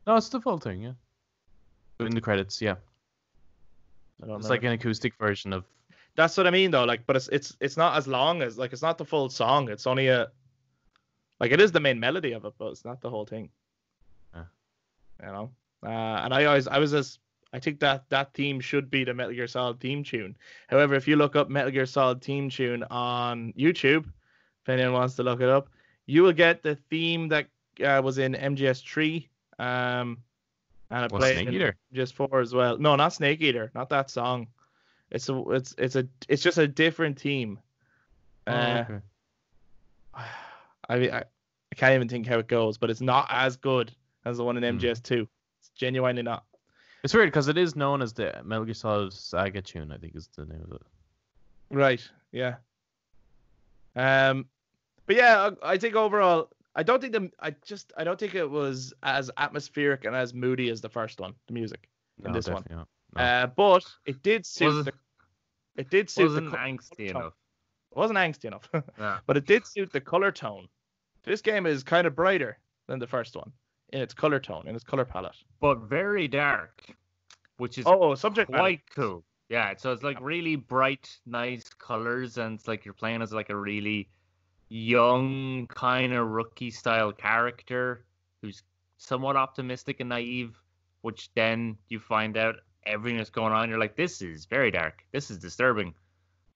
[SPEAKER 3] No, it's the full thing, yeah. In the credits, yeah. It's like an acoustic version of.
[SPEAKER 1] That's what I mean, though. Like, but it's not as long as it's not the full song. It's only it is the main melody of it, but it's not the whole thing.
[SPEAKER 3] Yeah.
[SPEAKER 1] You know. And I think that theme should be the Metal Gear Solid theme tune. However, if you look up Metal Gear Solid theme tune on YouTube, if anyone wants to look it up, you will get the theme that was in MGS3. And I played
[SPEAKER 3] Snake Eater?
[SPEAKER 1] just 4 as well. No, not Snake Eater, not that song. It's just a different theme.
[SPEAKER 3] Okay.
[SPEAKER 1] I can't even think how it goes, but it's not as good as the one in MGS2. It's genuinely not.
[SPEAKER 3] It's weird because it is known as the Metal Gear Solid Saga tune, I think is the name of it.
[SPEAKER 1] Right. Yeah. But yeah, I think overall, I don't think it was as atmospheric and as moody as the first one, the music in this one.
[SPEAKER 3] No.
[SPEAKER 1] But it did suit
[SPEAKER 2] It wasn't angsty enough.
[SPEAKER 1] It wasn't angsty enough.
[SPEAKER 2] Yeah.
[SPEAKER 1] But it did suit the color tone. This game is kind of brighter than the first one in its color tone, in its color palette.
[SPEAKER 2] But very dark, which is
[SPEAKER 1] subject
[SPEAKER 2] quite cool. Yeah, so it's like really bright, nice colors, and it's like you're playing as like a really young, kind of rookie-style character who's somewhat optimistic and naive, which then you find out everything that's going on. You're like, this is very dark. This is disturbing.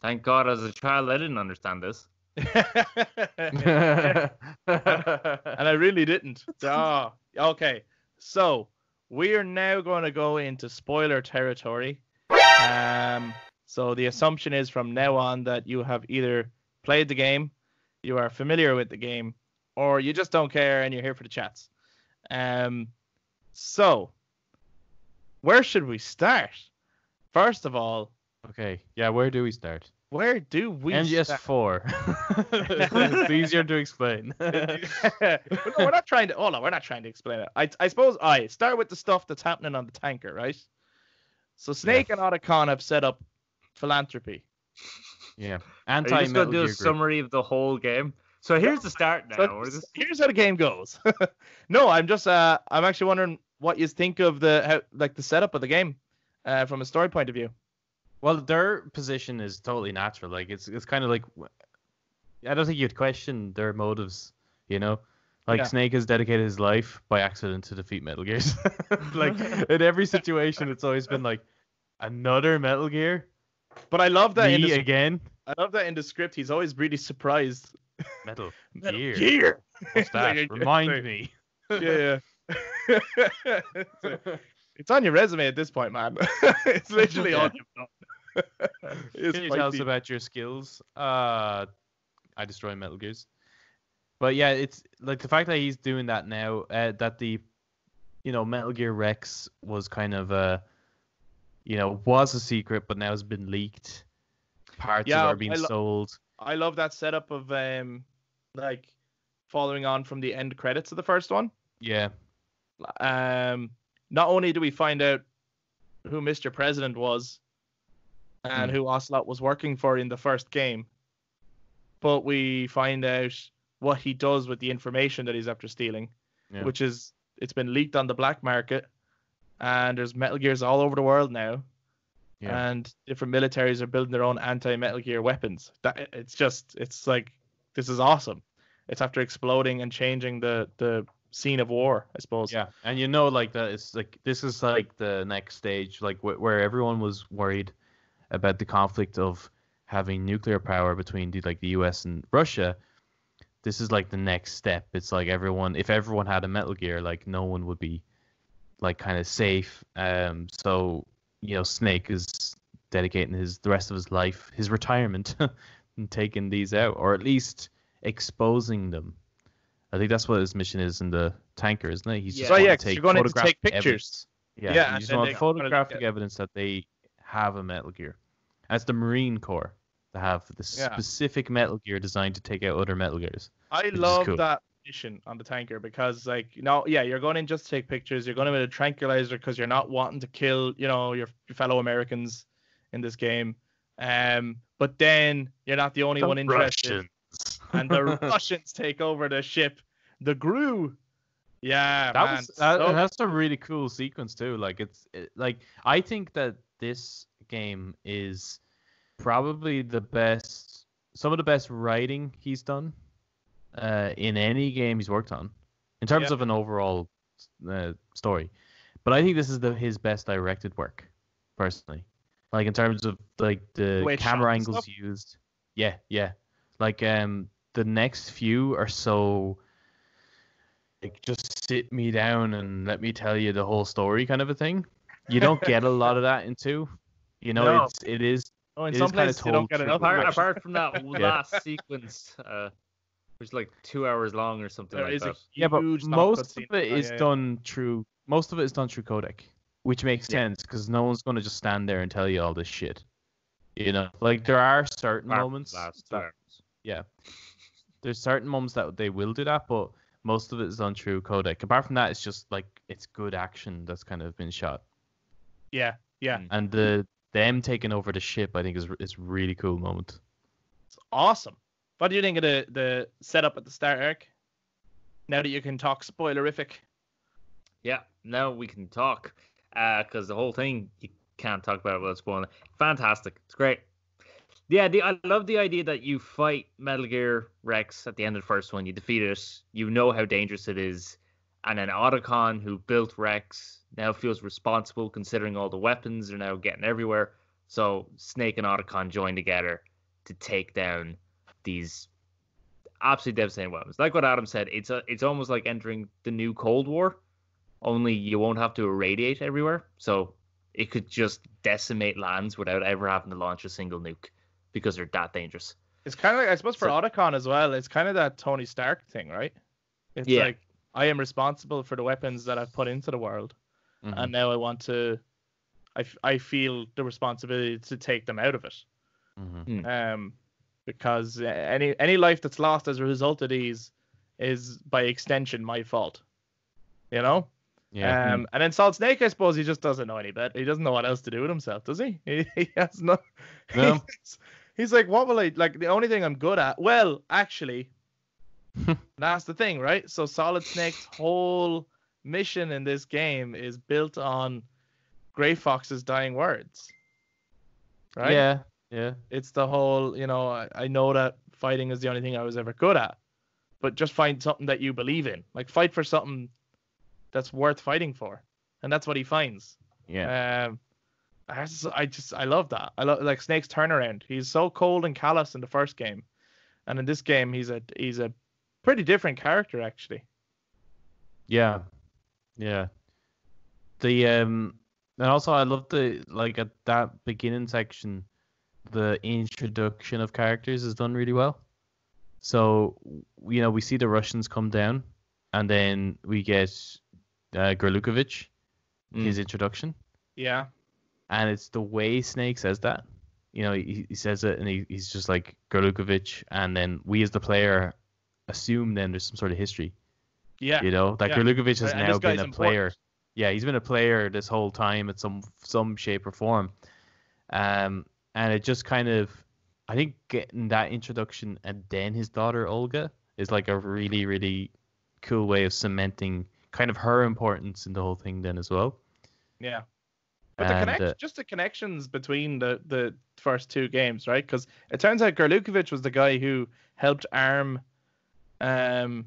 [SPEAKER 2] Thank God as a child I didn't understand this.
[SPEAKER 1] And I really didn't. Okay. So we are now going to go into spoiler territory. So the assumption is from now on that you have either played the game, you are familiar with the game, or you just don't care and you're here for the chats. So where should we start? First of all,
[SPEAKER 3] okay, yeah, where do we start?
[SPEAKER 1] Where do we
[SPEAKER 3] MGS4. It's easier to explain.
[SPEAKER 1] But no, we're not trying to. Oh no, we're not trying to explain it. I suppose I start with the stuff that's happening on the tanker, right? So Snake and Otacon have set up philanthropy.
[SPEAKER 3] Yeah.
[SPEAKER 2] Are you just
[SPEAKER 3] Anti-Metal
[SPEAKER 2] gonna do
[SPEAKER 3] Gear
[SPEAKER 2] a
[SPEAKER 3] group.
[SPEAKER 2] summary of the whole game? So here's the start now.
[SPEAKER 1] Here's how the game goes. No, I'm actually wondering what you think of the setup of the game, from a story point of view.
[SPEAKER 3] Well, their position is totally natural. Like it's kind of like, I don't think you'd question their motives. You know, like Snake has dedicated his life by accident to defeat Metal Gears. Like in every situation, it's always been like another Metal Gear.
[SPEAKER 1] But I love that
[SPEAKER 3] again.
[SPEAKER 1] I love that in the script. He's always really surprised.
[SPEAKER 3] Metal
[SPEAKER 1] Gear.
[SPEAKER 3] Gear. What's that? Remind me.
[SPEAKER 1] Yeah. It's on your resume at this point, man. It's literally all you've done.
[SPEAKER 3] Can you tell us about your skills? I destroy Metal Gears. But yeah, it's like the fact that he's doing that now. That the, Metal Gear Rex was kind of was a secret, but now has been leaked. Parts of it are being sold.
[SPEAKER 1] I love that setup of following on from the end credits of the first one.
[SPEAKER 3] Yeah.
[SPEAKER 1] Not only do we find out who Mr. President was and who Ocelot was working for in the first game, but we find out what he does with the information that he's after stealing, which is it's been leaked on the black market, and there's Metal Gears all over the world now, and different militaries are building their own anti-Metal Gear weapons. It's like, this is awesome. It's after exploding and changing the scene of war, I suppose.
[SPEAKER 3] Yeah, and that it's like this is like the next stage, like where everyone was worried about the conflict of having nuclear power between the US and Russia. This is like the next step. It's like if everyone had a Metal Gear, like no one would be like kind of safe. So Snake is dedicating the rest of his life, his retirement, and taking these out, or at least exposing them. I think that's what his mission is in the tanker, isn't it? He's just
[SPEAKER 1] you're going to take pictures.
[SPEAKER 3] Evidence. Yeah, you just want photographic evidence that they have a Metal Gear. That's the Marine Corps to have the specific Metal Gear designed to take out other Metal Gears.
[SPEAKER 1] I love that mission on the tanker because, you're going in just to take pictures. You're going in with a tranquilizer because you're not wanting to kill, your fellow Americans in this game. But then you're not the only one interested.
[SPEAKER 3] Russians.
[SPEAKER 1] And the Russians take over the ship, the GRU. Yeah,
[SPEAKER 3] that's a really cool sequence too. Like I think that this game is probably some of the best writing he's done in any game he's worked on, in terms of an overall story. But I think this is his best directed work, personally. Like in terms of like the camera angles used. Yeah. Like the next few are so like, just sit me down and let me tell you the whole story kind of a thing. You don't get a lot of that in 2. It is.
[SPEAKER 1] Oh, in some places you don't get enough.
[SPEAKER 2] Apart from that last sequence, which is like 2 hours long or something like that.
[SPEAKER 3] Yeah, but most of it is done through codec, which makes sense because no one's going to just stand there and tell you all this shit. Like there are certain moments. Yeah. There's certain moments that they will do that, but most of it is done through codec. Apart from that, it's just like it's good action that's kind of been shot.
[SPEAKER 1] Yeah.
[SPEAKER 3] And them taking over the ship, I think, is really cool moment.
[SPEAKER 1] It's awesome. What do you think of the setup at the start, Eric? Now that you can talk spoilerific.
[SPEAKER 2] Yeah, now we can talk. Because the whole thing, you can't talk about it without spoiling it. Fantastic. It's great. Yeah, I love the idea that you fight Metal Gear Rex at the end of the first one. You defeat it. You know how dangerous it is. And then Otacon, who built Rex, now feels responsible considering all the weapons are now getting everywhere. So Snake and Otacon join together to take down these absolutely devastating weapons. Like what Adam said, it's almost like entering the new Cold War, only you won't have to irradiate everywhere. So it could just decimate lands without ever having to launch a single nuke because they're that dangerous.
[SPEAKER 1] It's kind of like, I suppose, for Otacon as well, it's kind of that Tony Stark thing, right? It's like, I am responsible for the weapons that I've put into the world. And now I want to, I feel the responsibility to take them out of it. Because any life that's lost as a result of these is by extension my fault. You know?
[SPEAKER 3] Yeah.
[SPEAKER 1] And then Solid Snake, I suppose he just doesn't know any better. He doesn't know what else to do with himself, does he? He has no.
[SPEAKER 3] No.
[SPEAKER 1] He's like, what will I like? The only thing I'm good at. Well, actually, that's the thing, right? So Solid Snake's whole mission in this game is built on Gray Fox's dying words. Right?
[SPEAKER 3] Yeah. Yeah.
[SPEAKER 1] It's the whole, I know that fighting is the only thing I was ever good at, but just find something that you believe in. Like fight for something that's worth fighting for, and that's what he finds.
[SPEAKER 3] Yeah.
[SPEAKER 1] I love that. I love like Snake's turnaround. He's so cold and callous in the first game, and in this game he's a pretty different character actually.
[SPEAKER 3] Yeah. Yeah. The and also I love the like at that beginning section, the introduction of characters is done really well. So we see the Russians come down, and then we get Gorlukovich, his introduction.
[SPEAKER 1] Yeah.
[SPEAKER 3] And it's the way Snake says that. He says it, and he's just like Gorlukovich, and then we as the player assume then there's some sort of history.
[SPEAKER 1] Yeah.
[SPEAKER 3] Gorlukovich has now been a player.
[SPEAKER 1] Important.
[SPEAKER 3] Yeah, he's been a player this whole time at some shape or form. And it just kind of, I think getting that introduction and then his daughter Olga is like a really, really cool way of cementing kind of her importance in the whole thing then as well.
[SPEAKER 1] Yeah. But the connections between the first two games, right? Because it turns out Gorlukovich was the guy who helped arm the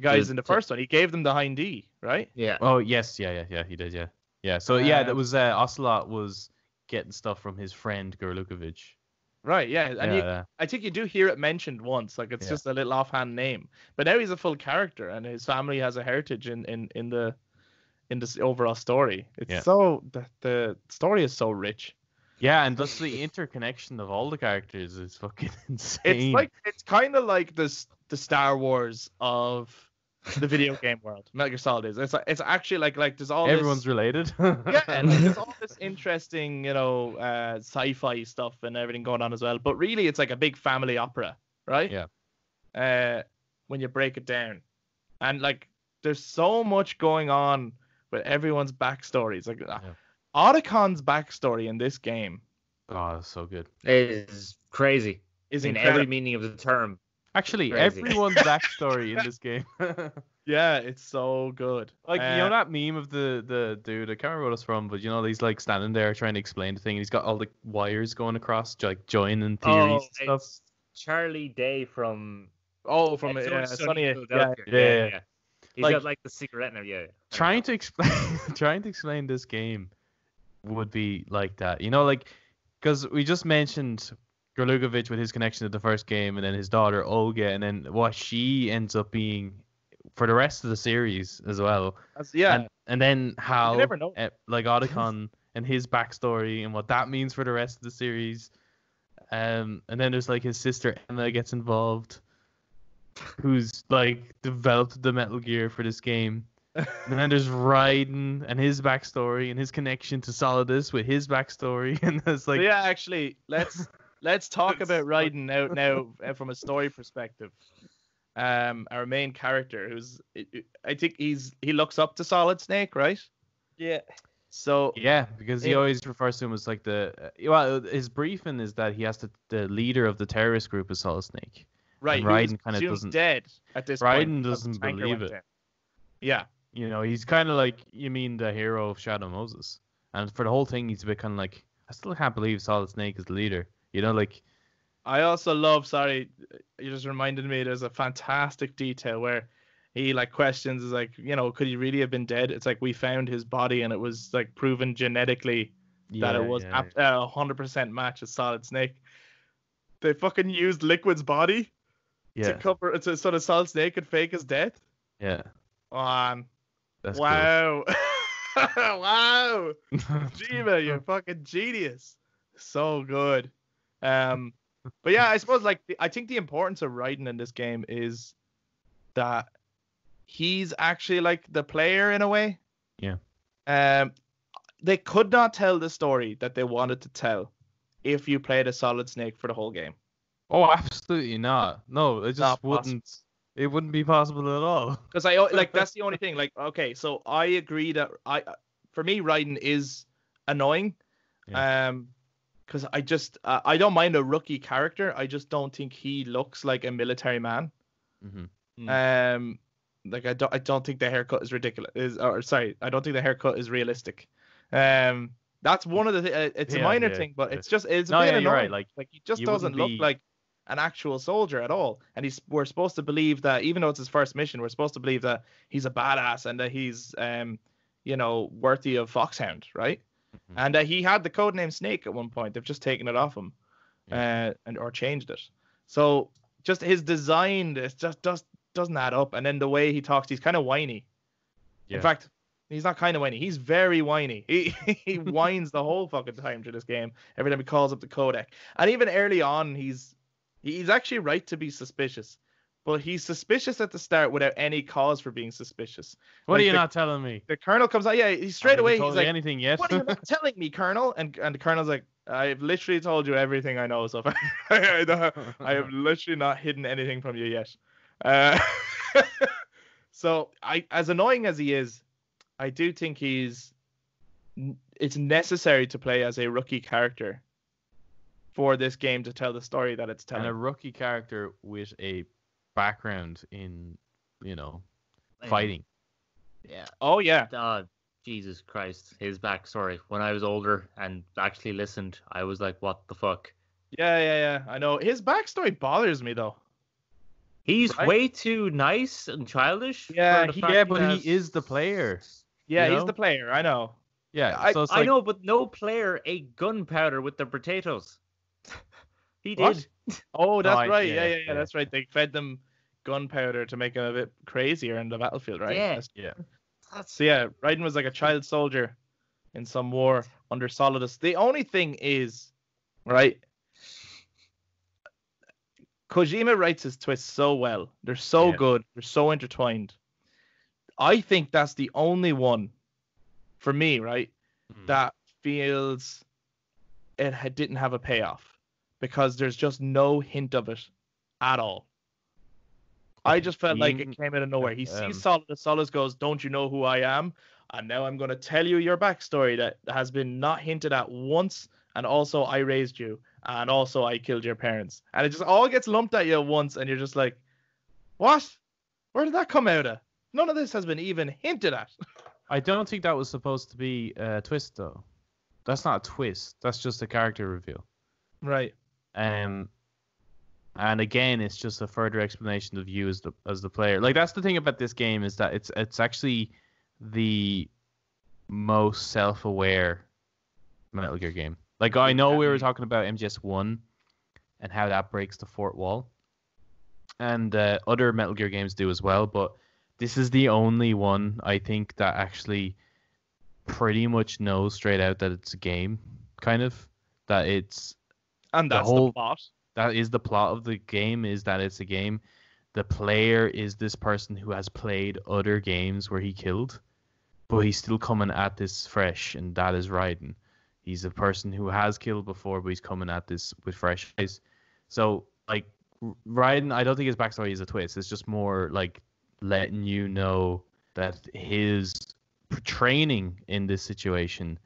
[SPEAKER 1] guys in the first one. He gave them the Hind D, right?
[SPEAKER 2] Yeah.
[SPEAKER 3] Oh yes, yeah, he did, yeah. Yeah. So that was Ocelot was getting stuff from his friend Gorlukovich.
[SPEAKER 1] Right, yeah. And I think you do hear it mentioned once, like it's just a little offhand name. But now he's a full character, and his family has a heritage in this overall story. It's so the story is so rich.
[SPEAKER 3] Yeah, and thus the interconnection of all the characters is fucking insane.
[SPEAKER 1] It's kind of like the Star Wars of the video game world. Metal Gear Solid is. It's actually like there's all
[SPEAKER 3] everyone's related.
[SPEAKER 1] Yeah, and there's all this interesting, sci-fi stuff and everything going on as well. But really, it's like a big family opera, right?
[SPEAKER 3] Yeah.
[SPEAKER 1] When you break it down, and like there's so much going on with everyone's backstories. Like Otacon's backstory in this game.
[SPEAKER 3] Oh, that's so good.
[SPEAKER 2] It is crazy.
[SPEAKER 1] Is
[SPEAKER 2] in
[SPEAKER 1] incredible.
[SPEAKER 2] Every meaning of the term.
[SPEAKER 3] Actually,
[SPEAKER 2] Crazy.
[SPEAKER 3] everyone's backstory in this game.
[SPEAKER 1] Yeah, it's so good.
[SPEAKER 3] Like, that meme of the dude, I can't remember what it's from, but he's like standing there trying to explain the thing, and he's got all the wires going across, like joining theories and stuff.
[SPEAKER 2] It's Charlie Day from
[SPEAKER 1] Sunny.
[SPEAKER 2] Yeah. He's got like the cigarette now,
[SPEAKER 3] Trying to explain this game would be like that. Because we just mentioned Gorlukovich with his connection to the first game, and then his daughter Olga, and then what she ends up being for the rest of the series as well. And then how like Otacon and his backstory and what that means for the rest of the series. And then there's like his sister Emma gets involved, who's like developed the Metal Gear for this game. And then there's Raiden and his backstory and his connection to Solidus with his backstory, and it's like
[SPEAKER 1] actually let's talk about Raiden now from a story perspective. Our main character, I think he looks up to Solid Snake, right?
[SPEAKER 2] Yeah.
[SPEAKER 1] So
[SPEAKER 3] because he always refers to him as like his briefing is that he has the leader of the terrorist group is Solid Snake.
[SPEAKER 1] Right.
[SPEAKER 3] And Raiden kind of doesn't
[SPEAKER 1] dead at this
[SPEAKER 3] point.
[SPEAKER 1] Raiden
[SPEAKER 3] doesn't believe it.
[SPEAKER 1] Yeah.
[SPEAKER 3] He's kind of like, you mean the hero of Shadow Moses, and for the whole thing he's a bit kind of like, I still can't believe Solid Snake is the leader. I
[SPEAKER 1] also love, you just reminded me, there's a fantastic detail where he like questions, is like, could he really have been dead? It's like, we found his body and it was like proven genetically that it was 100% match as Solid Snake. They fucking used Liquid's body to cover it, so the Solid Snake could fake his death.
[SPEAKER 3] Yeah.
[SPEAKER 1] Man.
[SPEAKER 3] That's
[SPEAKER 1] wow. Cool. Wow. Jiva, you're fucking genius. So good. But yeah, I suppose I think the importance of Raiden in this game is that he's actually like the player in a way.
[SPEAKER 3] Yeah.
[SPEAKER 1] They could not tell the story that they wanted to tell if you played a Solid Snake for the whole game.
[SPEAKER 3] Oh, absolutely not. No, it just
[SPEAKER 1] Not
[SPEAKER 3] wouldn't. It wouldn't be possible at all.
[SPEAKER 1] Because that's the only thing. Like, okay, so I agree that for me, Raiden is annoying.
[SPEAKER 3] Yeah.
[SPEAKER 1] Because I don't mind a rookie character. I just don't think he looks like a military man.
[SPEAKER 3] Mm-hmm.
[SPEAKER 1] Like I don't think the haircut is ridiculous. I don't think the haircut is realistic. That's one of the it's a minor thing, but it's a bit annoying.
[SPEAKER 3] You're right.
[SPEAKER 1] Like he just
[SPEAKER 3] you
[SPEAKER 1] doesn't
[SPEAKER 3] wouldn't
[SPEAKER 1] look
[SPEAKER 3] be.
[SPEAKER 1] like an actual soldier at all. And we're supposed to believe that even though it's his first mission, we're supposed to believe that he's a badass and that he's worthy of Foxhound, right?
[SPEAKER 3] Mhm.
[SPEAKER 1] And he had the codename Snake at one point. They've just taken it off him, or changed it. So just his design, it just doesn't add up. And then the way he talks, he's kind of whiny.
[SPEAKER 3] Yeah.
[SPEAKER 1] In fact, he's not kind of whiny. He's very whiny. He whines the whole fucking time through this game. Every time he calls up the codec, and even early on, he's actually right to be suspicious. But he's suspicious at the start without any cause for being suspicious.
[SPEAKER 3] What are you not telling me?
[SPEAKER 1] The colonel comes out. Yeah, he's straight away. He's like,
[SPEAKER 3] anything yet?
[SPEAKER 1] "What are you not telling me, Colonel?" And the colonel's like, "I've literally told you everything I know so far. I have literally not hidden anything from you yet." So as annoying as he is, I do think it's necessary to play as a rookie character for this game to tell the story that it's telling.
[SPEAKER 3] And a rookie character with a background in, fighting.
[SPEAKER 2] Yeah.
[SPEAKER 1] Oh yeah.
[SPEAKER 2] Jesus Christ, his backstory. When I was older and actually listened, I was like, "What the fuck?"
[SPEAKER 1] Yeah. I know his backstory bothers me though.
[SPEAKER 2] He's way too nice and childish.
[SPEAKER 1] Yeah,
[SPEAKER 3] but he is the player.
[SPEAKER 1] Yeah, he's the player. I know.
[SPEAKER 3] Yeah, so
[SPEAKER 2] I know, but no player ate gunpowder with their potatoes. He did.
[SPEAKER 1] Oh, that's right. Yeah, that's right. They fed them gunpowder to make them a bit crazier in the battlefield, right?
[SPEAKER 2] Yeah.
[SPEAKER 1] So yeah, Raiden was like a child soldier in some war under Solidus. The only thing is, right, Kojima writes his twists so well. They're so good. They're so intertwined. I think that's the only one for me, right, that feels it didn't have a payoff because there's just no hint of it at all. I just felt like it came out of nowhere. He sees Solidus. Solidus goes, "Don't you know who I am? And now I'm going to tell you your backstory that has been not hinted at once. And also, I raised you. And also, I killed your parents." And it just all gets lumped at you at once. And you're just like, what? Where did that come out of? None of this has been even hinted at.
[SPEAKER 3] I don't think that was supposed to be a twist, though. That's not a twist. That's just a character reveal.
[SPEAKER 1] Right.
[SPEAKER 3] And again, it's just a further explanation of you as the player. Like, that's the thing about this game, is that it's actually the most self-aware Metal Gear game. Like, I know we were talking about MGS1 and how that breaks the fourth wall, and other Metal Gear games do as well, but this is the only one, I think, that actually pretty much knows straight out that it's a game, kind of. That it's...
[SPEAKER 1] And that's the plot.
[SPEAKER 3] That is the plot of the game, is that it's a game. The player is this person who has played other games where he killed, but he's still coming at this fresh, and that is Raiden. He's a person who has killed before, but he's coming at this with fresh eyes. So, like, Raiden, I don't think his backstory is a twist. It's just more like letting you know that his training in this situation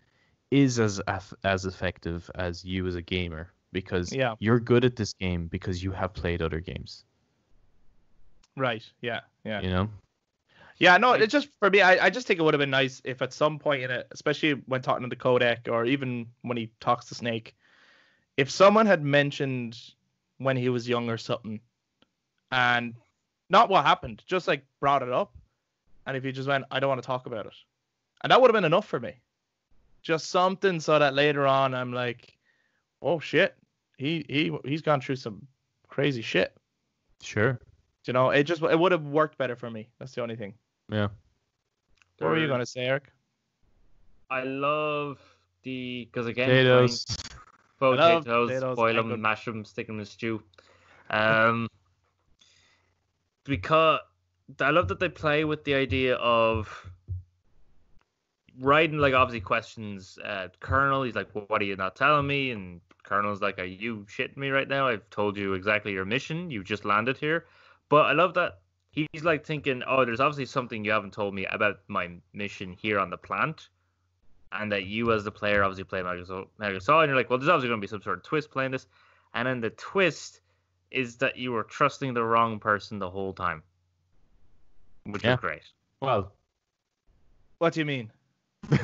[SPEAKER 3] is as effective as you as a gamer. Because you're good at this game because you have played other games.
[SPEAKER 1] Right. Yeah.
[SPEAKER 3] You know?
[SPEAKER 1] Yeah, no, it's just, for me, I just think it would have been nice if at some point in it, especially when talking to the codec or even when he talks to Snake, if someone had mentioned when he was young or something, and not what happened, just like brought it up, and if he just went, "I don't want to talk about it," and that would have been enough for me. Just something so that later on I'm like, "Oh shit, he's gone through some crazy shit."
[SPEAKER 3] Sure.
[SPEAKER 1] You know, it would have worked better for me. That's the only thing.
[SPEAKER 3] Yeah.
[SPEAKER 1] What were you gonna say, Eric?
[SPEAKER 2] I love because again,
[SPEAKER 3] potatoes.
[SPEAKER 2] Potatoes, boil them, mash them, stick them in stew. Because I love that they play with the idea of Raiden, like, obviously questions Colonel. He's like, "Well, what are you not telling me?" And Colonel's like, "Are you shitting me right now? I've told you exactly your mission. You just landed here." But I love that he's like thinking, "Oh, there's obviously something you haven't told me about my mission here on the plant." And that you, as the player, obviously play Metal Gear Solid, and you're like, well, there's obviously going to be some sort of twist playing this. And then the twist is that you were trusting the wrong person the whole time, which is great.
[SPEAKER 3] Well,
[SPEAKER 1] what do you mean? What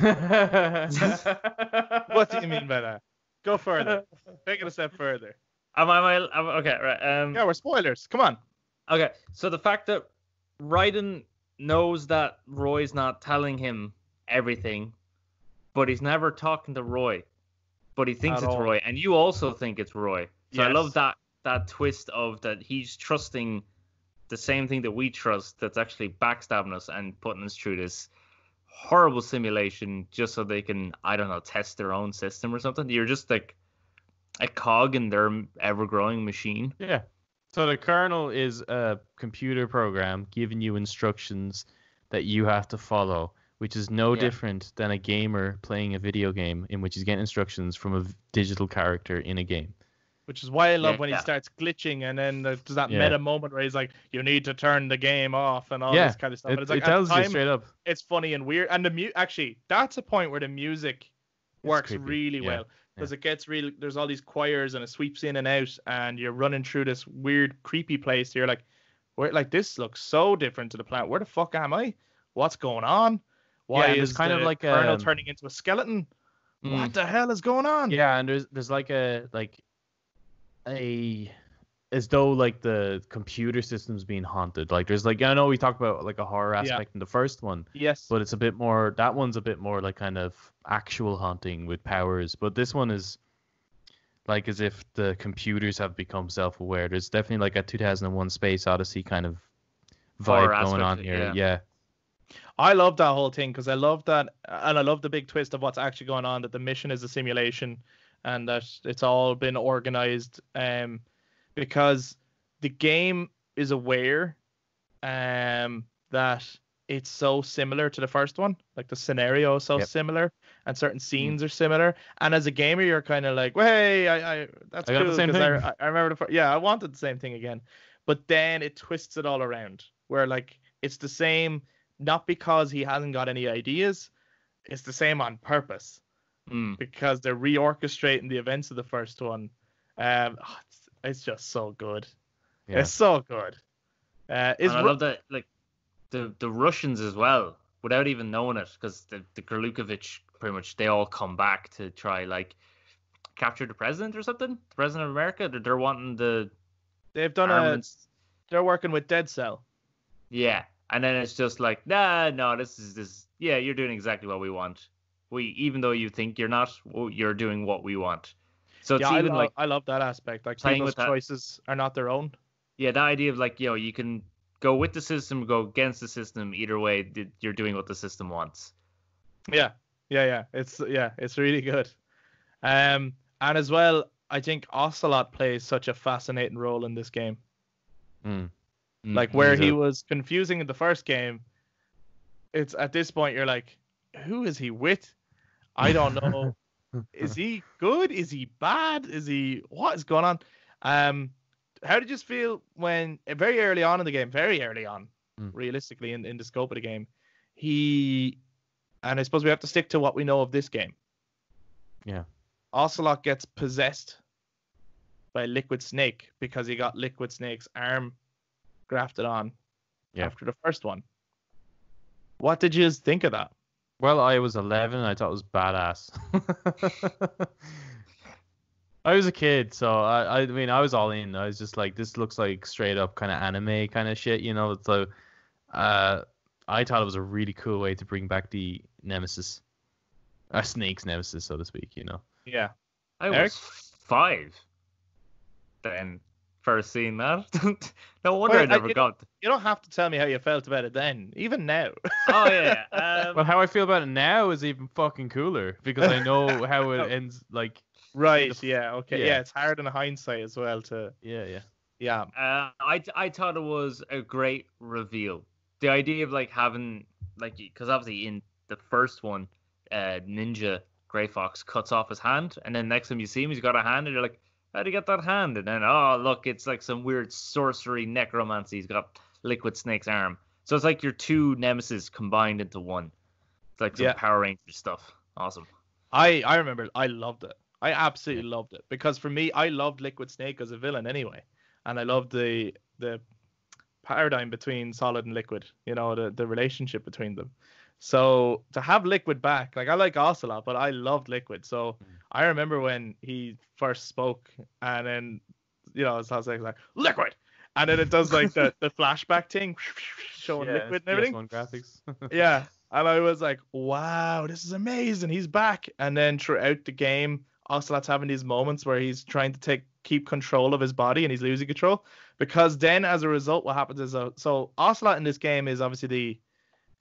[SPEAKER 1] do you mean by that? Go further. Take it a step further.
[SPEAKER 2] Okay, right.
[SPEAKER 1] Yeah, we're spoilers. Come on.
[SPEAKER 2] Okay, so the fact that Raiden knows that Roy's not telling him everything, but he's never talking to Roy, but he thinks it's Roy, and you also think it's Roy. So yes. I love that twist of that he's trusting the same thing that we trust, that's actually backstabbing us and putting us through this horrible simulation just so they can, I don't know, test their own system or something. You're just like a cog in their ever-growing machine.
[SPEAKER 3] Yeah. So the kernel is a computer program giving you instructions that you have to follow, which is no different than a gamer playing a video game in which he's getting instructions from a digital character in a game.
[SPEAKER 1] Which is why I love when he starts glitching, and then there's that meta moment where he's like, you need to turn the game off and all this kind of stuff. But it's like,
[SPEAKER 3] it tells you straight up.
[SPEAKER 1] It's funny and weird. And actually, that's a point where the music works really well. Because it gets really, there's all these choirs and it sweeps in and out, and you're running through this weird, creepy place. You're like, this looks so different to the planet. Where the fuck am I? What's going on? Why is kind of like Colonel turning into a skeleton? What the hell is going on?
[SPEAKER 3] Yeah, and there's like as though like the computer system's being haunted. Like there's like, I know we talked about like a horror aspect in the first one.
[SPEAKER 1] Yes.
[SPEAKER 3] But it's a bit more, that one's a bit more like kind of actual haunting with powers. But this one is like as if the computers have become self-aware. There's definitely like a 2001 Space Odyssey kind of vibe going on here. Yeah.
[SPEAKER 1] I love that whole thing because I love that, and I love the big twist of what's actually going on, that the mission is a simulation and that it's all been organized, because the game is aware that it's so similar to the first one. Like the scenario is so similar and certain scenes are similar. And as a gamer, you're kind of like, well, hey, that's cool.
[SPEAKER 3] Got the same thing.
[SPEAKER 1] I remember I wanted the same thing again. But then it twists it all around where like it's the same. Not because he hasn't got any ideas, it's the same on purpose. Because they're reorchestrating the events of the first one. It's just so good. Yeah. It's so good.
[SPEAKER 2] I love that, like the Russians as well, without even knowing it, because the Kurlukovich, pretty much they all come back to try like capture the president or something. The president of America. They're wanting the.
[SPEAKER 1] They've done they're working with Dead Cell.
[SPEAKER 2] Yeah. And then it's just like, no, this is. Yeah, you're doing exactly what we want. Even though you think you're not, you're doing what we want. So it's even
[SPEAKER 1] I love that aspect. Like people's choices are not their own.
[SPEAKER 2] Yeah, that idea of like, you can go with the system, go against the system. Either way, you're doing what the system wants.
[SPEAKER 1] Yeah. It's really good. And as well, I think Ocelot plays such a fascinating role in this game. Like where he was confusing in the first game, it's at this point you're like, who is he with? I don't know. Is he good? Is he bad? What is going on? How did you feel when very early on in the game, realistically in the scope of the game, and I suppose we have to stick to what we know of this game.
[SPEAKER 3] Yeah.
[SPEAKER 1] Ocelot gets possessed by Liquid Snake because he got Liquid Snake's arm grafted on after the first one. What did you think of that?
[SPEAKER 3] Well, I was 11 and I thought it was badass. I was a kid, so I mean, I was all in. I was just like, this looks like straight up kind of anime kind of shit, So I thought it was a really cool way to bring back the Nemesis. Snake's Nemesis, so to speak,
[SPEAKER 1] Yeah.
[SPEAKER 2] I was 5 then. First seeing that. No wonder I never got.
[SPEAKER 1] You don't have to tell me how you felt about it then, even now.
[SPEAKER 2] Oh yeah.
[SPEAKER 3] Well, how I feel about it now is even fucking cooler because I know how it ends. Like.
[SPEAKER 1] Right. Yeah. Okay. Yeah. It's hard in hindsight as well to.
[SPEAKER 3] Yeah.
[SPEAKER 2] I thought it was a great reveal. The idea of like having because obviously in the first one, Ninja Grey Fox cuts off his hand, and then next time you see him, he's got a hand, and you're like, how'd he get that hand? And then, oh, look, it's like some weird sorcery necromancy. He's got Liquid Snake's arm. So it's like your two nemesis combined into one. It's like some Power Ranger stuff. Awesome.
[SPEAKER 1] I remember I loved it. I absolutely loved it. Because for me, I loved Liquid Snake as a villain anyway. And I loved the paradigm between Solid and Liquid. You know, the relationship between them. So to have Liquid back, like I like Ocelot, but I loved Liquid. So I remember when he first spoke, and then it sounds like Liquid, and then it does like the flashback thing, showing Liquid and everything.
[SPEAKER 3] PS1 graphics.
[SPEAKER 1] Yeah, and I was like, wow, this is amazing. He's back. And then throughout the game, Ocelot's having these moments where he's trying to keep control of his body, and he's losing control, because then as a result, what happens is so Ocelot in this game is obviously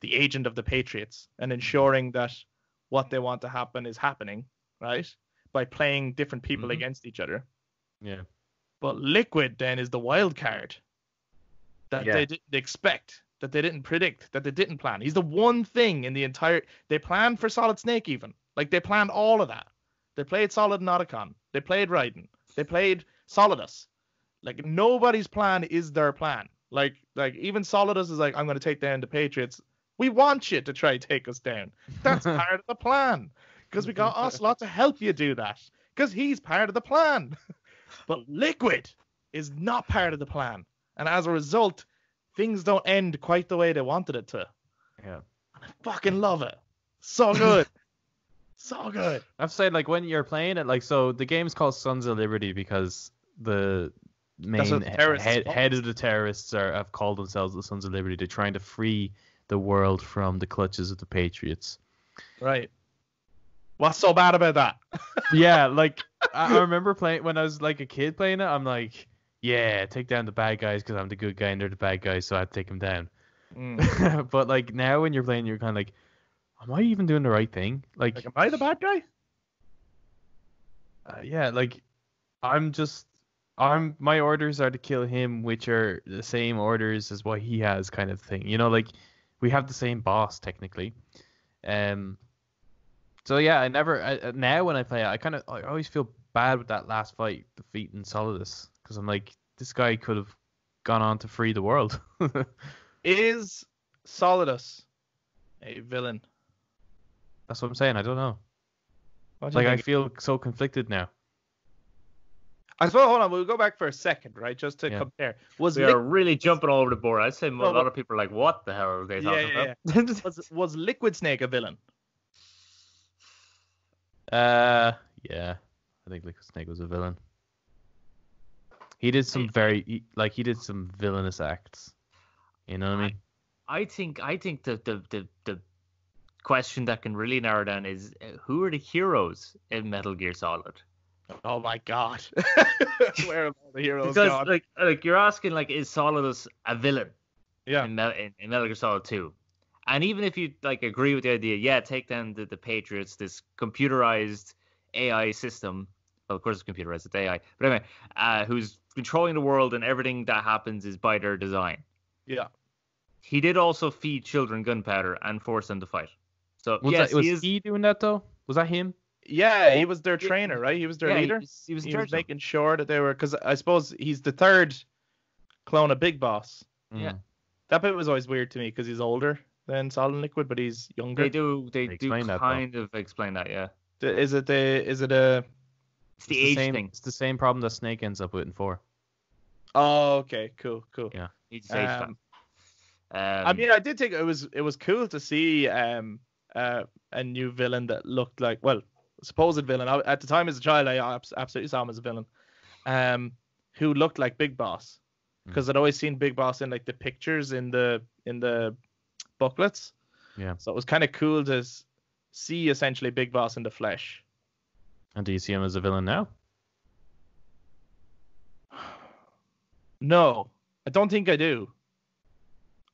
[SPEAKER 1] the agent of the Patriots and ensuring that what they want to happen is happening, right? By playing different people against each other. Yeah. But Liquid then is the wild card that they didn't expect, that they didn't predict, that they didn't plan. He's the one thing in the entire... They planned for Solid Snake even. Like, they planned all of that. They played Solid Nauticon. They played Raiden. They played Solidus. Like, nobody's plan is their plan. Like even Solidus is like, I'm going to take down the Patriots. We want you to try to take us down. That's part of the plan. Because we got Ocelot to help you do that. Because he's part of the plan. But Liquid is not part of the plan. And as a result, things don't end quite the way they wanted it to.
[SPEAKER 3] Yeah.
[SPEAKER 1] And I fucking love it. So good. So good.
[SPEAKER 3] I've said, like, when you're playing it, like, so the game's called Sons of Liberty because the main head of the terrorists have called themselves the Sons of Liberty. They're trying to free the world from the clutches of the Patriots.
[SPEAKER 1] Right. What's so bad about that?
[SPEAKER 3] Yeah, like, I remember playing when I was like a kid playing it. I'm like, yeah, take down the bad guys because I'm the good guy and they're the bad guys, so I have to take them down. But like now when you're playing, you're kind of like, am I even doing the right thing? Like
[SPEAKER 1] am I the bad guy?
[SPEAKER 3] Yeah, like my orders are to kill him, which are the same orders as what he has, kind of thing. You know, like we have the same boss technically. So yeah, now when I play it, I always feel bad with that last fight defeating Solidus, because I'm like, this guy could have gone on to free the world.
[SPEAKER 1] Is Solidus a villain?
[SPEAKER 3] That's what I'm saying. I don't know. Like, I feel so conflicted now.
[SPEAKER 1] I suppose, hold on, we'll go back for a second, right? Just to compare.
[SPEAKER 2] We are really jumping all over the board. I'd say a lot of people are like, what the hell are they talking about?
[SPEAKER 1] Was Liquid Snake a villain?
[SPEAKER 3] Yeah. I think Liquid Snake was a villain. He did some he did some villainous acts. You know what I mean?
[SPEAKER 2] I think the question that can really narrow down is who are the heroes in Metal Gear Solid?
[SPEAKER 1] Oh my god. Where have all the heroes
[SPEAKER 2] because,
[SPEAKER 1] gone?
[SPEAKER 2] Like you're asking, like, is Solidus a villain?
[SPEAKER 1] Yeah.
[SPEAKER 2] In Metal Gear Solid 2. And even if you like agree with the idea, take down the Patriots, this computerized AI system. Well, of course it's computerized, it's AI. But anyway, who's controlling the world, and everything that happens is by their design.
[SPEAKER 1] Yeah.
[SPEAKER 2] He did also feed children gunpowder and force them to fight. So
[SPEAKER 3] was he doing that though? Was that him?
[SPEAKER 1] Yeah, he was their trainer, right? He was their leader.
[SPEAKER 2] He was
[SPEAKER 1] making sure that they were, because I suppose he's the third clone of Big Boss.
[SPEAKER 2] Yeah.
[SPEAKER 1] That bit was always weird to me because he's older than Solid and Liquid, but he's younger.
[SPEAKER 2] They do kind of explain that, yeah.
[SPEAKER 1] Is it
[SPEAKER 2] It's the age thing.
[SPEAKER 3] It's the same problem that Snake ends up with in 4.
[SPEAKER 1] Oh, okay, cool.
[SPEAKER 3] Yeah.
[SPEAKER 2] He's age that.
[SPEAKER 1] I mean, I did think it was cool to see a new villain that looked like, well, supposed villain. At the time as a child, I absolutely saw him as a villain, who looked like Big Boss, because I'd always seen Big Boss in like the pictures in the booklets.
[SPEAKER 3] Yeah. So
[SPEAKER 1] it was kind of cool to see essentially Big Boss in the flesh.
[SPEAKER 3] And do you see him as a villain now?
[SPEAKER 1] No, I don't think I do.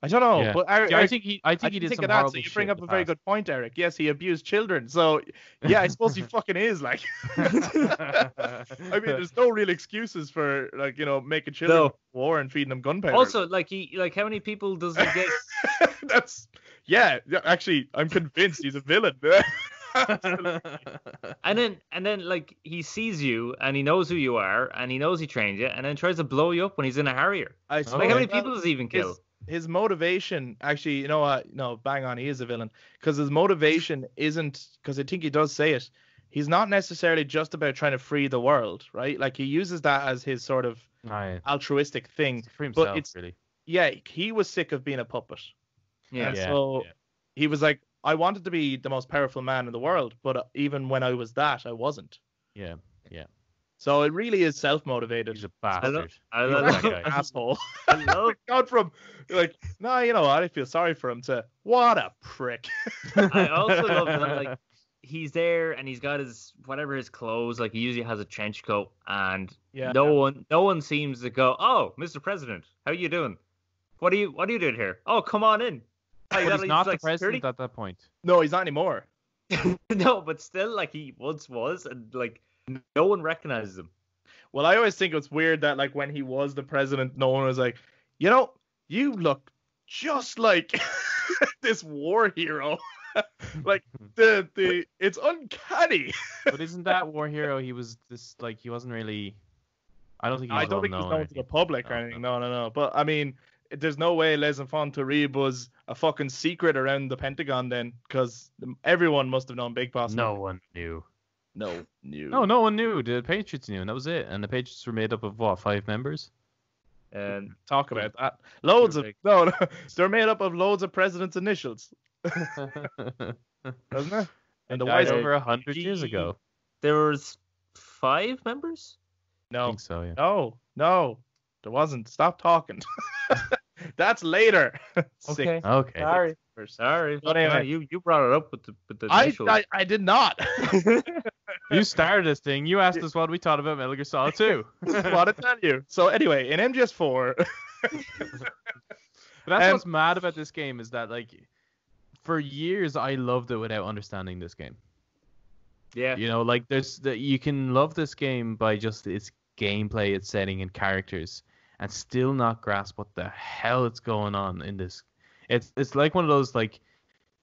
[SPEAKER 1] I don't know, but
[SPEAKER 3] I think he did some horrible
[SPEAKER 1] shit. So you
[SPEAKER 3] shit
[SPEAKER 1] bring up a very good point, Eric. Yes, he abused children. So yeah, I suppose he fucking is like. I mean, there's no real excuses for like, you know, making children war and feeding them gunpowder.
[SPEAKER 2] Also, how many people does he get?
[SPEAKER 1] Actually, I'm convinced he's a villain.
[SPEAKER 2] And then like he sees you and he knows who you are and he knows he trained you and then tries to blow you up when he's in a Harrier. Like how many people does he even kill?
[SPEAKER 1] His motivation, actually, you know what? No, bang on, he is a villain. Because his motivation isn't, because I think he does say it, he's not necessarily just about trying to free the world, right? Like, he uses that as his sort of altruistic thing.
[SPEAKER 3] For himself,
[SPEAKER 1] but it's,
[SPEAKER 3] really.
[SPEAKER 1] Yeah, he was sick of being a puppet.
[SPEAKER 2] Yeah.
[SPEAKER 1] And so he was like, I wanted to be the most powerful man in the world, but even when I was that, I wasn't.
[SPEAKER 3] Yeah.
[SPEAKER 1] So it really is self-motivated.
[SPEAKER 3] He's a bastard.
[SPEAKER 2] I love
[SPEAKER 3] that guy.
[SPEAKER 1] Asshole.
[SPEAKER 2] I love
[SPEAKER 1] Gone from like, no, you know what? I feel sorry for him to what a prick.
[SPEAKER 2] I also love that like he's there and he's got his clothes, like he usually has a trench coat and no one seems to go, "Oh, Mr. President, how you doing? What are you doing here? Oh, come on in."
[SPEAKER 3] But he's not the president at that point.
[SPEAKER 1] No, he's not anymore.
[SPEAKER 2] No, but still, like he once was, and like no one recognizes him.
[SPEAKER 1] Well, I always think it's weird that like when he was the president, no one was like, you know, you look just like this war hero. Like the it's uncanny.
[SPEAKER 3] But isn't that war hero? He was this like he wasn't really. I don't think he's
[SPEAKER 1] known to the public or anything. No. But I mean, there's no way Les Enfants Terribles was a fucking secret around the Pentagon then, because everyone must have known Big Boss.
[SPEAKER 3] No one knew.
[SPEAKER 1] No
[SPEAKER 3] one knew. The Patriots knew, and that was it. And the Patriots were made up of what, 5 members?
[SPEAKER 2] And
[SPEAKER 1] talk about that. Loads of no, they're made up of loads of presidents' initials. Doesn't it?
[SPEAKER 3] And the died over 100 years ago.
[SPEAKER 2] There was 5 members?
[SPEAKER 3] No. I think so, yeah.
[SPEAKER 1] No. There wasn't. Stop talking. That's later.
[SPEAKER 3] Okay.
[SPEAKER 2] Sorry.
[SPEAKER 1] But anyway,
[SPEAKER 2] you brought it up with the initials.
[SPEAKER 1] I did not.
[SPEAKER 3] You started this thing. You asked us what we thought about Metal Gear Solid 2.
[SPEAKER 1] What to tell you. So anyway, in MGS4.
[SPEAKER 3] But that's what's mad about this game is that like for years I loved it without understanding this game.
[SPEAKER 2] Yeah.
[SPEAKER 3] You know, like you can love this game by just its gameplay, its setting, and characters, and still not grasp what the hell is going on in this. It's like one of those like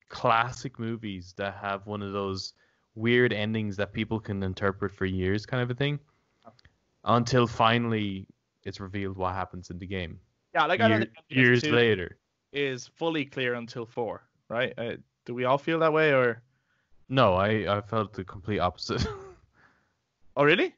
[SPEAKER 3] classic movies that have one of those weird endings that people can interpret for years, kind of a thing, until finally it's revealed what happens in the game.
[SPEAKER 1] Yeah, like I don't think
[SPEAKER 3] years later
[SPEAKER 1] is fully clear until 4, right? Do we all feel that way, or?
[SPEAKER 3] No, I felt the complete opposite.
[SPEAKER 1] Oh, really?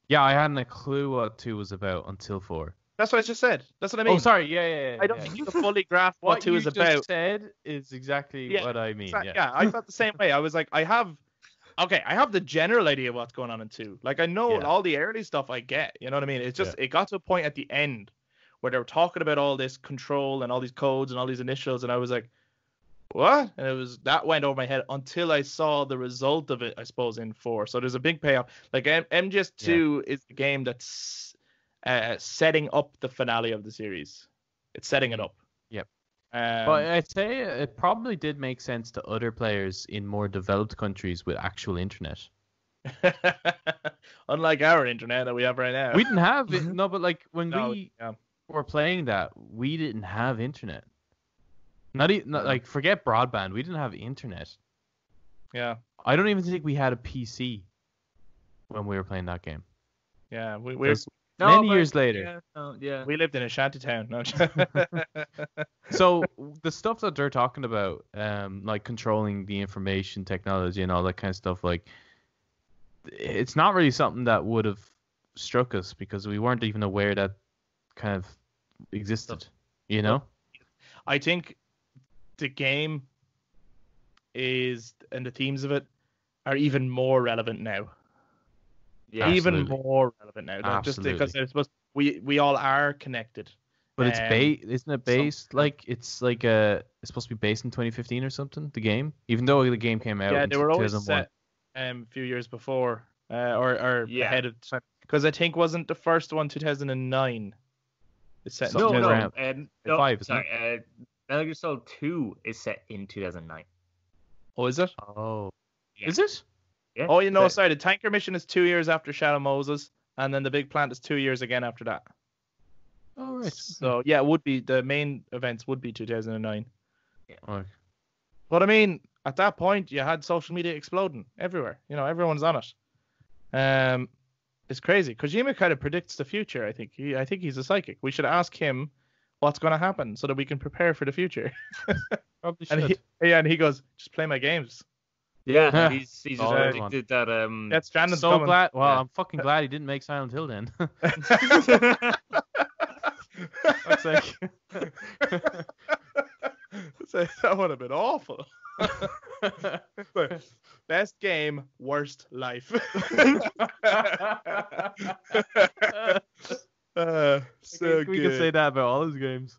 [SPEAKER 3] Yeah, I hadn't a clue what 2 was about until 4.
[SPEAKER 1] That's what I just said. That's what I mean.
[SPEAKER 3] Oh, sorry. Yeah.
[SPEAKER 1] I don't think you can fully grasp what 2 is about.
[SPEAKER 3] What you just said is exactly what I mean.
[SPEAKER 1] Yeah, I felt the same way. I was like, I have the general idea of what's going on in 2. Like, I know all the early stuff I get. You know what I mean? It's just, it got to a point at the end where they were talking about all this control and all these codes and all these initials, and I was like, what? And that went over my head until I saw the result of it, I suppose, in 4. So there's a big payoff. Like, MGS2 is the game that's setting up the finale of the series. It's setting it up.
[SPEAKER 3] Yep. But I'd say it probably did make sense to other players in more developed countries with actual internet.
[SPEAKER 1] Unlike our internet that we have right now.
[SPEAKER 3] We didn't have it. No, but like when we were playing that, we didn't have internet. Not like forget broadband. We didn't have internet.
[SPEAKER 1] Yeah.
[SPEAKER 3] I don't even think we had a PC when we were playing that game.
[SPEAKER 1] Yeah, we're
[SPEAKER 3] many years later.
[SPEAKER 2] Yeah.
[SPEAKER 1] We lived in a shanty town. No.
[SPEAKER 3] So the stuff that they're talking about, like controlling the information technology and all that kind of stuff, like it's not really something that would have struck us because we weren't even aware that kind of existed. You know?
[SPEAKER 1] I think the game is, and the themes of it are even more relevant now.
[SPEAKER 2] Yeah,
[SPEAKER 1] even more relevant now. Just because I suppose we all are connected.
[SPEAKER 3] But it's isn't it based like it's supposed to be based in 2015 or something? The game, even though the game came out.
[SPEAKER 1] Yeah,
[SPEAKER 3] in
[SPEAKER 1] they were
[SPEAKER 3] 2001.
[SPEAKER 1] always set a few years before, or ahead of time. Because I think wasn't the first one 2009. It's set in
[SPEAKER 3] 2005.
[SPEAKER 2] Sorry, Metal Gear Solid 2 is set in 2009.
[SPEAKER 1] Oh, is it?
[SPEAKER 3] Oh,
[SPEAKER 2] yeah.
[SPEAKER 3] Is it?
[SPEAKER 2] Yeah.
[SPEAKER 1] Oh, you know, sorry. The tanker mission is 2 years after Shadow Moses, and then the big plant is 2 years again after that.
[SPEAKER 3] Oh, right.
[SPEAKER 1] So yeah, it would be the main events would be 2009.
[SPEAKER 2] Yeah.
[SPEAKER 3] Okay.
[SPEAKER 1] But I mean, at that point, you had social media exploding everywhere. You know, everyone's on it. It's crazy. Kojima kind of predicts the future. I think he's a psychic. We should ask him what's going to happen so that we can prepare for the future.
[SPEAKER 3] Probably
[SPEAKER 1] and
[SPEAKER 3] should.
[SPEAKER 1] he goes, just play my games.
[SPEAKER 2] Yeah, he's just
[SPEAKER 3] Oh,
[SPEAKER 2] predicted that.
[SPEAKER 1] That's Stranded's
[SPEAKER 3] So
[SPEAKER 1] coming.
[SPEAKER 3] glad. Well,
[SPEAKER 2] Yeah.
[SPEAKER 3] I'm fucking glad he didn't make Silent Hill then. Fuck's sake.
[SPEAKER 1] That would have been awful. Best game, worst life. So
[SPEAKER 3] we could say that about all his games.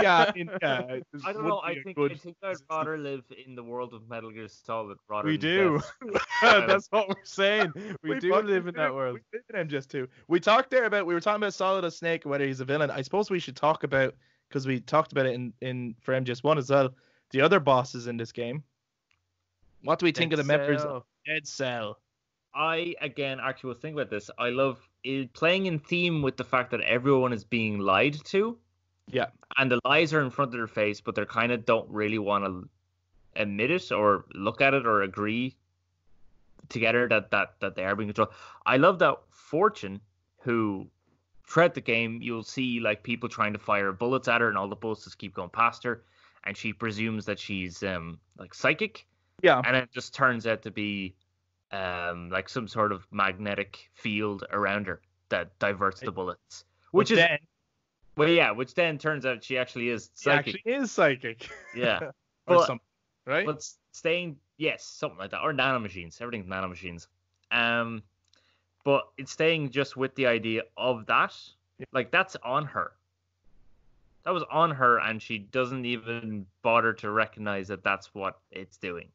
[SPEAKER 1] Yeah, I mean, yeah.
[SPEAKER 2] I don't know. I think I'd rather live in the world of Metal Gear Solid rather
[SPEAKER 3] We
[SPEAKER 2] than
[SPEAKER 3] do. That's what we're saying. We do
[SPEAKER 1] fucking
[SPEAKER 3] live in that world.
[SPEAKER 1] We live in MGS2. We were talking about Solid as Snake, whether he's a villain. I suppose we should talk about, because we talked about it in for MGS1 as well, the other bosses in this game. What do we think of the members of Dead Cell?
[SPEAKER 2] I, again, actually was thinking about this. I love playing in theme with the fact that everyone is being lied to.
[SPEAKER 1] Yeah.
[SPEAKER 2] And the lies are in front of their face, but they kind of don't really want to admit it or look at it or agree together that they are being controlled. I love that Fortune, who throughout the game, you'll see like people trying to fire bullets at her and all the bullets just keep going past her. And she presumes that she's like psychic.
[SPEAKER 1] Yeah.
[SPEAKER 2] And it just turns out to be like some sort of magnetic field around her that diverts the bullets. Which then turns out she actually is psychic.
[SPEAKER 1] She actually is psychic.
[SPEAKER 2] Yeah.
[SPEAKER 1] Or something, right?
[SPEAKER 2] But something like that. Or nanomachines. Everything's nanomachines. But it's staying just with the idea of that. Like, that's on her. That was on her, and she doesn't even bother to recognize that that's what it's doing.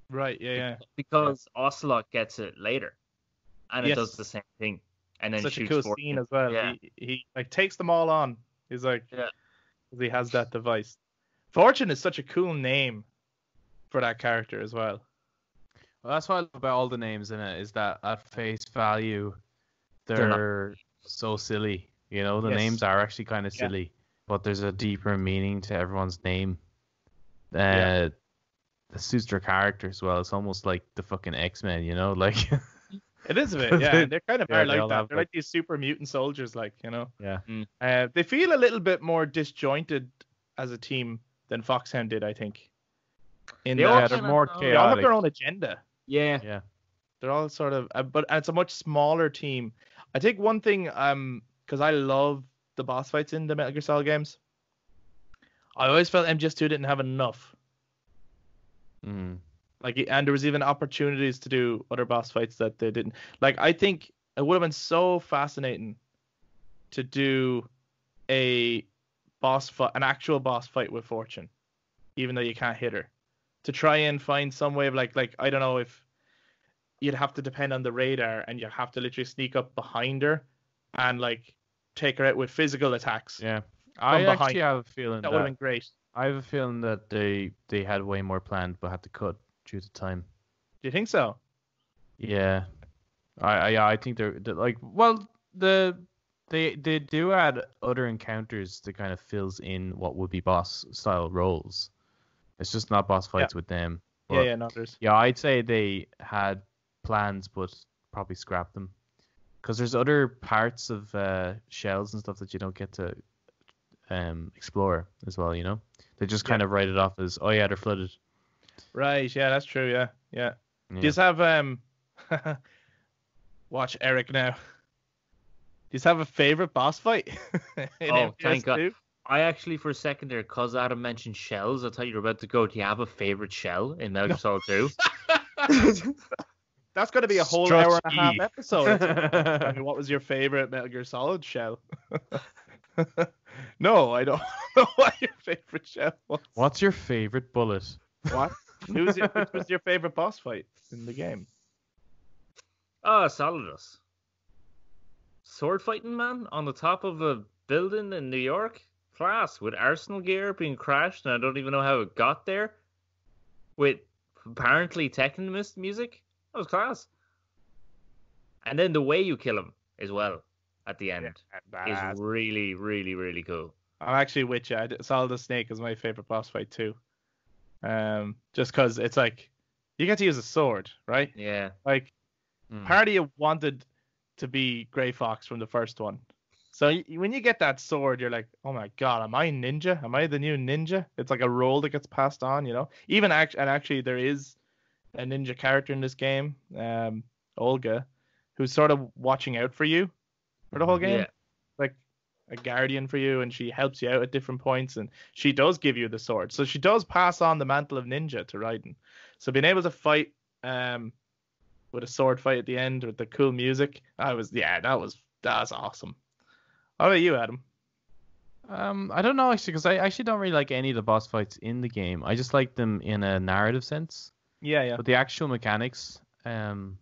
[SPEAKER 1] Right, yeah.
[SPEAKER 2] Because Ocelot gets it later. And it does the same thing. And then
[SPEAKER 1] such
[SPEAKER 2] shoots
[SPEAKER 1] a cool
[SPEAKER 2] Fortune.
[SPEAKER 1] scene as well.
[SPEAKER 2] Yeah.
[SPEAKER 1] He like takes them all on. He's like,
[SPEAKER 2] yeah,
[SPEAKER 1] he has that device. Fortune is such a cool name for that character as well.
[SPEAKER 3] Well, that's what I love about all the names in it, is that at face value, they're so silly. You know, the names are actually kind of silly, but there's a deeper meaning to everyone's name. It suits their character as well. It's almost like the fucking X-Men, you know, like.
[SPEAKER 1] It is a bit, yeah. And they're kind of are like that. They're
[SPEAKER 3] like
[SPEAKER 1] these super mutant soldiers, like, you know.
[SPEAKER 3] Yeah.
[SPEAKER 1] They feel a little bit more disjointed as a team than Foxhound did, I think.
[SPEAKER 3] They're more chaotic.
[SPEAKER 1] They all have their own agenda.
[SPEAKER 2] Yeah.
[SPEAKER 3] Yeah.
[SPEAKER 1] They're all sort of, but it's a much smaller team. I think one thing, because I love the boss fights in the Metal Gear Solid games. I always felt MGS2 didn't have enough. Like, and there was even opportunities to do other boss fights that they didn't. Like, I think it would have been so fascinating to do an actual boss fight with Fortune, even though you can't hit her. To try and find some way of like I don't know, if you'd have to depend on the radar and you have to literally sneak up behind her and like take her out with physical attacks.
[SPEAKER 3] Yeah. I actually have a feeling
[SPEAKER 1] that would have been great.
[SPEAKER 3] I have a feeling that they had way more planned but had to cut due to time.
[SPEAKER 1] Do you think so?
[SPEAKER 3] Yeah. I think they're like, well, they do add other encounters that kind of fills in what would be boss style roles. It's just not boss fights with them. But, yeah, I'd say they had plans but probably scrapped them. Because there's other parts of shells and stuff that you don't get to explore as well, you know? They just kind of write it off as, oh yeah, they're flooded.
[SPEAKER 1] Right, yeah, that's true, yeah. Do you just have watch Eric now. Do you just have a favorite boss fight?
[SPEAKER 2] Thank God. I actually, for a second there, because Adam mentioned shells, I thought you were about to go, do you have a favorite shell in Metal Gear Solid 2?
[SPEAKER 1] That's going to be a whole hour and a half episode. I mean, what was your favorite Metal Gear Solid shell? No, I don't know what your favorite shell was.
[SPEAKER 3] What's your favorite bullet?
[SPEAKER 1] What? Which was your favorite boss fight in the game?
[SPEAKER 2] Solidus. Sword fighting man on the top of a building in New York? Class, with Arsenal gear being crashed, and I don't even know how it got there. With apparently Techno music. That was class. And then the way you kill him as well at the end is really, really, really cool.
[SPEAKER 1] I'm actually with you. Solid Snake is my favorite boss fight too. Just because it's like you get to use a sword, right?
[SPEAKER 2] Yeah.
[SPEAKER 1] Like
[SPEAKER 3] Mm.
[SPEAKER 1] part of you wanted to be Grey Fox from the first one. So when you get that sword, you're like, oh my god, am I ninja? Am I the new ninja? It's like a role that gets passed on, you know. Even actually, there is a ninja character in this game, Olga, who's sort of watching out for you for the whole game,
[SPEAKER 2] Yeah.
[SPEAKER 1] like a guardian for you, and she helps you out at different points, and she does give you the sword. So she does pass on the mantle of ninja to Raiden. So being able to fight with a sword fight at the end with the cool music, that's awesome. How about you, Adam?
[SPEAKER 3] I don't know actually, because I actually don't really like any of the boss fights in the game. I just like them in a narrative sense.
[SPEAKER 1] Yeah.
[SPEAKER 3] But the actual mechanics, probably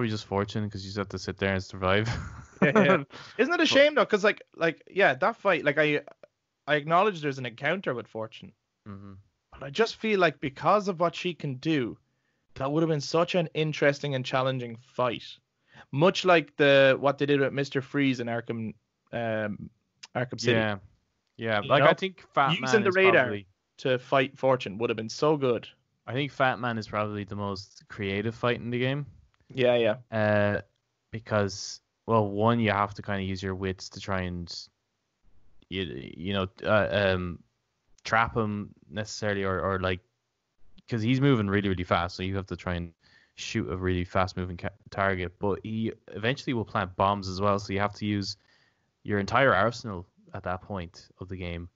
[SPEAKER 3] just fortune, because you just have to sit there and survive.
[SPEAKER 1] Yeah. Isn't it a shame though? Because that fight, like I acknowledge there's an encounter with Fortune,
[SPEAKER 3] Mm-hmm.
[SPEAKER 1] but I just feel like because of what she can do, that would have been such an interesting and challenging fight. Much like what they did with Mr. Freeze in Arkham City.
[SPEAKER 3] Yeah.
[SPEAKER 1] You
[SPEAKER 3] Like
[SPEAKER 1] know?
[SPEAKER 3] I think Fat
[SPEAKER 1] Using
[SPEAKER 3] Man
[SPEAKER 1] the
[SPEAKER 3] is
[SPEAKER 1] radar
[SPEAKER 3] probably.
[SPEAKER 1] to fight Fortune would have been so good.
[SPEAKER 3] I think Fat Man is probably the most creative fight in the game.
[SPEAKER 1] Yeah.
[SPEAKER 3] Because, well, one, you have to kind of use your wits to try and trap him necessarily, or like, because he's moving really, really fast, so you have to try and shoot a really fast moving target. But he eventually will plant bombs as well, so you have to use your entire arsenal at that point of the game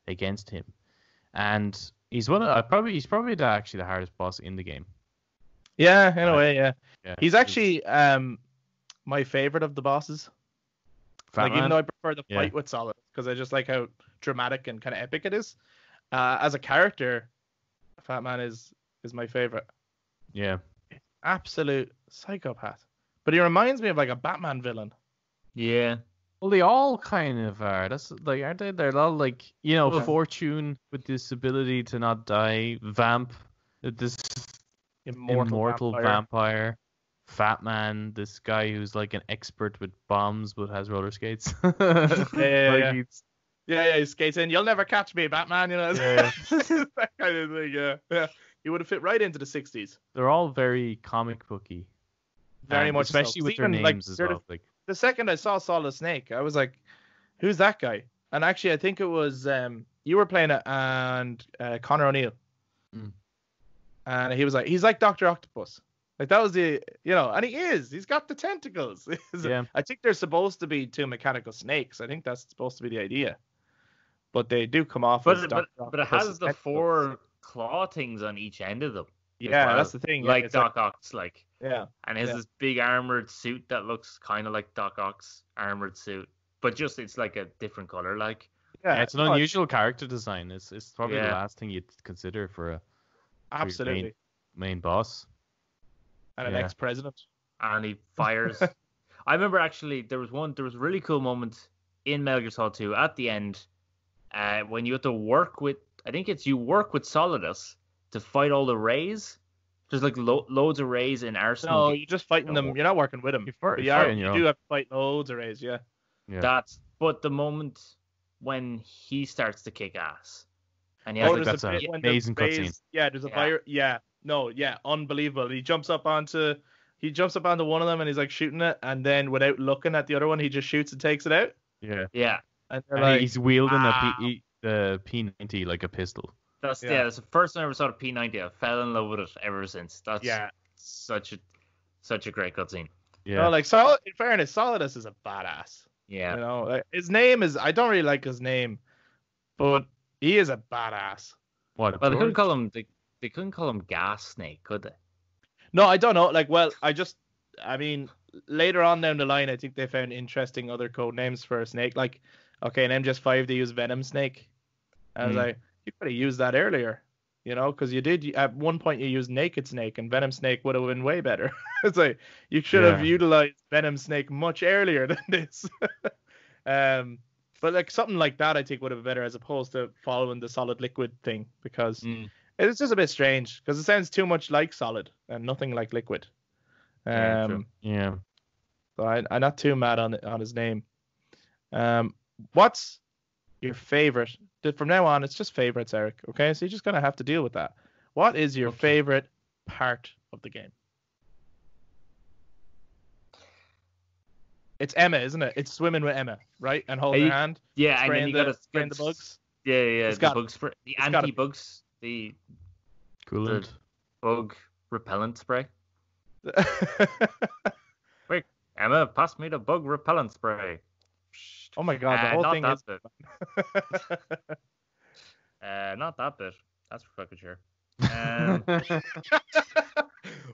[SPEAKER 3] against him. And he's probably actually the hardest boss in the game.
[SPEAKER 1] Yeah, in a way, yeah.
[SPEAKER 3] Yeah,
[SPEAKER 1] He's actually my favorite of the bosses.
[SPEAKER 3] Fat
[SPEAKER 1] Even
[SPEAKER 3] Man?
[SPEAKER 1] though I prefer the
[SPEAKER 3] Yeah.
[SPEAKER 1] fight with Solid, because I just like how dramatic and kind of epic it is. As a character, Fat Man is my favorite.
[SPEAKER 3] Yeah.
[SPEAKER 1] Absolute psychopath. But he reminds me of like a Batman villain.
[SPEAKER 2] Yeah.
[SPEAKER 3] Well, they all kind of are. That's like, aren't they? They're all like,
[SPEAKER 2] Well,
[SPEAKER 3] Fortune with this ability to not die, Vamp, this immortal vampire, Fat Man, this guy who's like an expert with bombs but has roller skates.
[SPEAKER 1] Yeah. He skates in. You'll never catch me, Batman. You know,
[SPEAKER 3] Yeah.
[SPEAKER 1] that kind of thing. Yeah. He would have fit right into the 60s.
[SPEAKER 3] They're all very comic booky.
[SPEAKER 1] Very
[SPEAKER 3] And
[SPEAKER 1] much,
[SPEAKER 3] especially
[SPEAKER 1] so.
[SPEAKER 3] with their
[SPEAKER 1] Even,
[SPEAKER 3] names as well. Like,
[SPEAKER 1] the second I saw Solid Snake, I was like, "Who's that guy?" And actually, I think it was you were playing it, and Connor O'Neill, and he was like, "He's like Dr. Octopus." Like that was and he is. He's got the tentacles.
[SPEAKER 3] Yeah.
[SPEAKER 1] I think they're supposed to be two mechanical snakes. I think that's supposed to be the idea. But they do come off as Dr.
[SPEAKER 2] But it has the four claw things on each end of them.
[SPEAKER 1] Yeah, that's the thing.
[SPEAKER 2] Like
[SPEAKER 1] it's
[SPEAKER 2] Doc Ock's, like.
[SPEAKER 1] Yeah.
[SPEAKER 2] And he has this big armored suit that looks kind of like Doc Ock's armored suit, but just it's like a different color. Like.
[SPEAKER 3] Yeah, it's an unusual character design. It's probably the
[SPEAKER 2] Yeah.
[SPEAKER 3] last thing you'd consider for
[SPEAKER 1] Absolutely.
[SPEAKER 3] your main boss.
[SPEAKER 1] And an ex-president.
[SPEAKER 2] And he fires. I remember actually there was a really cool moment in Metal Gear Solid 2 at the end, when you have to work with, I think it's you work with Solidus to fight all the Rays. There's like loads of Rays in Arsenal.
[SPEAKER 1] No, you're just fighting them. You're not working with them.
[SPEAKER 3] You
[SPEAKER 1] do have to fight loads of Rays, yeah.
[SPEAKER 2] But the moment when he starts to kick ass, and he
[SPEAKER 3] has that's an amazing cutscene.
[SPEAKER 1] Yeah, there's a fire. Yeah, unbelievable. He jumps up onto one of them and he's like shooting it, and then without looking at the other one, he just shoots and takes it out.
[SPEAKER 2] Yeah.
[SPEAKER 1] And
[SPEAKER 3] he's wielding the P90 like a pistol.
[SPEAKER 2] That's the first time I ever saw the P90. I fell in love with it ever since. That's such a great cutscene.
[SPEAKER 3] Yeah.
[SPEAKER 1] No, Solid, in fairness, Solidus is a badass.
[SPEAKER 2] Yeah.
[SPEAKER 1] His name is, I don't really like his name, but he is a badass.
[SPEAKER 3] What?
[SPEAKER 2] Well, they couldn't call him Gas Snake, could they?
[SPEAKER 1] No, I don't know. Later on down the line, I think they found interesting other code names for a snake. Like, okay, in MGS5 they use Venom Snake. I was like, you could have used that earlier, because you did at one point you used Naked Snake, and Venom Snake would have been way better. It's like you should have utilized Venom Snake much earlier than this. But something like that, I think would have been better as opposed to following the Solid Liquid thing, because it's just a bit strange because it sounds too much like Solid and nothing like Liquid.
[SPEAKER 3] Yeah.
[SPEAKER 1] So I'm not too mad on his name. What's your favorite from now on, it's just favorites, Eric. Okay, so you're just gonna have to deal with that. What is your favorite part of the game? It's Emma, isn't it? It's swimming with Emma, right? And holding her hand.
[SPEAKER 2] Yeah, and then you gotta
[SPEAKER 1] spraying the bugs.
[SPEAKER 2] Yeah,
[SPEAKER 1] It's
[SPEAKER 2] the
[SPEAKER 1] got-
[SPEAKER 2] bug spray, the
[SPEAKER 1] it's got a-
[SPEAKER 2] anti-bugs, the
[SPEAKER 3] Coolant.
[SPEAKER 2] bug repellent spray. Wait, Emma, pass me the bug repellent spray.
[SPEAKER 1] Oh my god, the whole
[SPEAKER 2] not
[SPEAKER 1] thing
[SPEAKER 2] that
[SPEAKER 1] is.
[SPEAKER 2] bit. Not that bit. That's for fucking sure.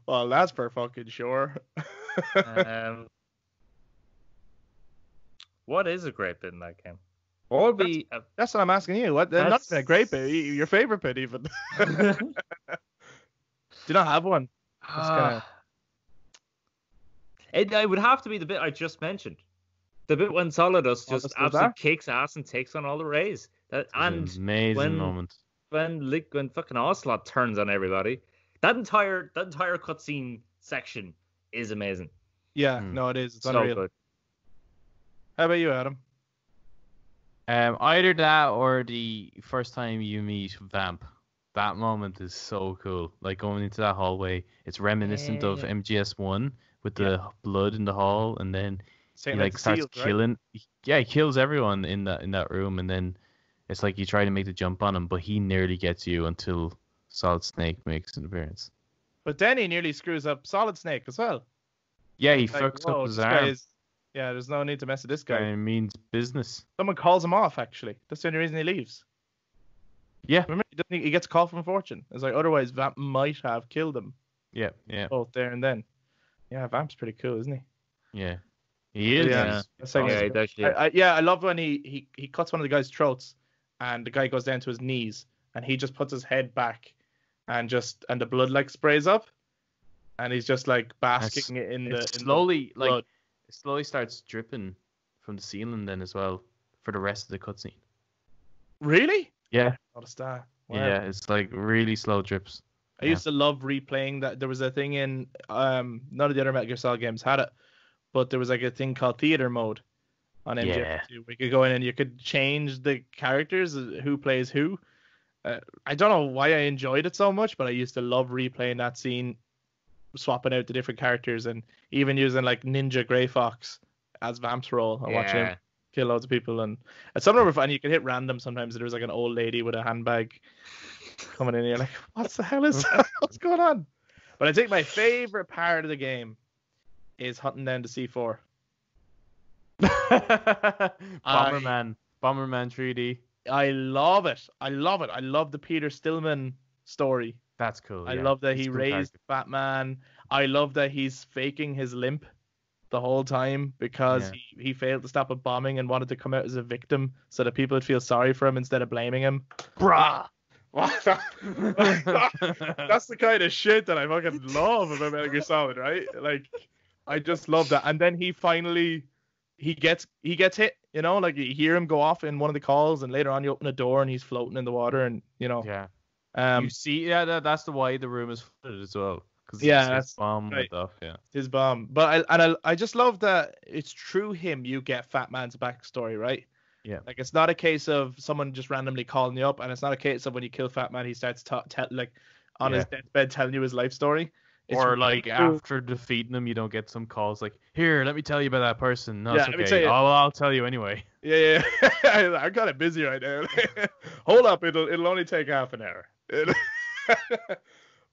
[SPEAKER 1] Well, that's for fucking sure.
[SPEAKER 2] What is a great bit in that game? What would be?
[SPEAKER 1] That's what I'm asking you. What? Not even a great bit. Your favorite bit, even. Do you not have one?
[SPEAKER 2] It would have to be the bit I just mentioned. The bit when Solidus just absolutely kicks ass and takes on all the rays. And
[SPEAKER 3] amazing moment.
[SPEAKER 2] When fucking Ocelot turns on everybody, that entire cutscene section is amazing.
[SPEAKER 1] Yeah, no, it is. It's
[SPEAKER 2] so
[SPEAKER 1] unreal.
[SPEAKER 2] good.
[SPEAKER 1] How about you, Adam?
[SPEAKER 3] Either that or the first time you meet Vamp. That moment is so cool. Like going into that hallway, it's reminiscent of MGS1 with the blood in the hall, and then he starts killing. Right? Yeah, he kills everyone in that room, and then it's like you try to make the jump on him, but he nearly gets you until Solid Snake makes an appearance.
[SPEAKER 1] But then he nearly screws up Solid Snake as well.
[SPEAKER 3] Yeah, he fucks up his arm.
[SPEAKER 1] Yeah, there's no need to mess with this guy.
[SPEAKER 3] It means business.
[SPEAKER 1] Someone calls him off, actually. That's the only reason he leaves.
[SPEAKER 3] Yeah.
[SPEAKER 1] Remember, he gets a call from Fortune. It's like, otherwise, Vamp might have killed him.
[SPEAKER 3] Yeah.
[SPEAKER 1] Both there and then. Yeah, Vamp's pretty cool, isn't he?
[SPEAKER 3] Yeah. He is.
[SPEAKER 1] Yeah. I love when he cuts one of the guy's throats, and the guy goes down to his knees, and he just puts his head back, and the blood sprays up, and he's just basking in the blood.
[SPEAKER 3] It slowly starts dripping from the ceiling then as well for the rest of the cutscene.
[SPEAKER 1] Really?
[SPEAKER 3] Yeah.
[SPEAKER 1] Not a star. Wow.
[SPEAKER 3] Yeah, it's really slow drips.
[SPEAKER 1] I used to love replaying that. There was a thing in none of the other Metal Gear Solid games had it, but there was a thing called theater mode on MGS2 where you could go in and you could change the characters, who plays who. I don't know why I enjoyed it so much, but I used to love replaying that scene, swapping out the different characters, and even using Ninja Grey Fox as Vamp's role and watching him kill loads of people. And some of them were fun. You could hit random sometimes. There was an old lady with a handbag coming in, and you're like, what the hell is that? What's going on? But I think my favorite part of the game is hunting down the C4.
[SPEAKER 3] Bomberman 3D.
[SPEAKER 1] I love it. I love the Peter Stillman story.
[SPEAKER 3] That's cool.
[SPEAKER 1] I love that he raised Batman. I love that he's faking his limp the whole time because he failed to stop a bombing and wanted to come out as a victim so that people would feel sorry for him instead of blaming him. Bruh! That's the kind of shit that I fucking love about Metal Gear Solid, right? I just love that. And then he gets hit, you hear him go off in one of the calls, and later on you open a door and he's floating in the water, and
[SPEAKER 3] Yeah. You see, that's why the room is flooded as well.
[SPEAKER 1] That's
[SPEAKER 3] his bomb
[SPEAKER 1] right.
[SPEAKER 3] went off. Yeah,
[SPEAKER 1] his bomb. But I just love that it's through him you get Fat Man's backstory, right?
[SPEAKER 3] Yeah.
[SPEAKER 1] It's not a case of someone just randomly calling you up, and it's not a case of when you kill Fat Man he starts on his deathbed telling you his life story.
[SPEAKER 3] Or after defeating him, you don't get some calls here, let me tell you about that person. No, it's okay. I'll tell you anyway.
[SPEAKER 1] Yeah. I'm kind of busy right now. Hold up, it'll only take half an hour.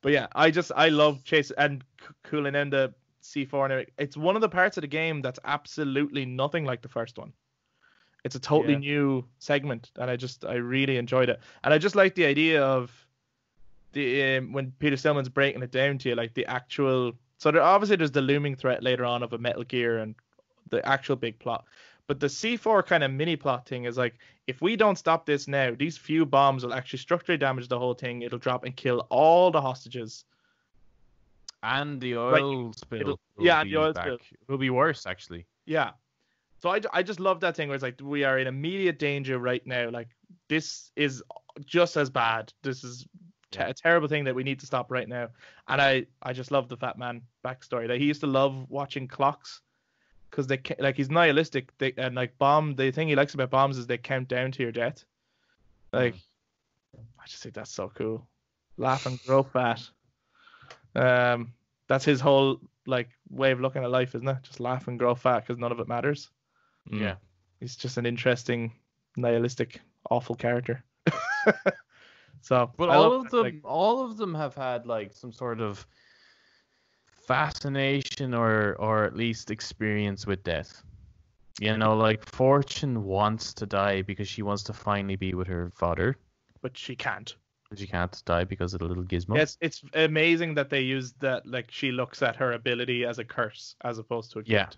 [SPEAKER 1] But yeah, I love chasing and cooling down the C4 and everything. It's one of the parts of the game that's absolutely nothing like the first one. It's a totally new segment, and I really enjoyed it. And I just like the idea of the when Peter Stillman's breaking it down to you, the actual. So there's the looming threat later on of a Metal Gear and the actual big plot. But the C4 kind of mini plot thing is if we don't stop this now, these few bombs will actually structurally damage the whole thing. It'll drop and kill all the hostages.
[SPEAKER 3] And the oil spill.
[SPEAKER 1] The oil spill
[SPEAKER 3] will be worse, actually.
[SPEAKER 1] Yeah. So I just love that thing where it's we are in immediate danger right now. This is just as bad. This is a terrible thing that we need to stop right now. And I just love the Fat Man backstory. He used to love watching clocks. Because he's nihilistic, the thing he likes about bombs is they count down to your death. Like, I just think that's so cool. Laugh and grow fat. That's his whole like way of looking at life, isn't it? Just laugh and grow fat because none of it matters.
[SPEAKER 3] Yeah.
[SPEAKER 1] He's just an interesting, nihilistic, awful character. So,
[SPEAKER 3] But
[SPEAKER 1] I
[SPEAKER 3] all
[SPEAKER 1] love
[SPEAKER 3] of
[SPEAKER 1] that,
[SPEAKER 3] them,
[SPEAKER 1] like,
[SPEAKER 3] all of them have had like some sort of fascination or at least experience with death. You know, like Fortune wants to die because she wants to finally be with her father,
[SPEAKER 1] but she can't.
[SPEAKER 3] but she can't die because of the little gizmo.
[SPEAKER 1] Yes, it's amazing that they use that. Like, she looks at her ability as a curse as opposed to a
[SPEAKER 3] Yeah.
[SPEAKER 1] gift.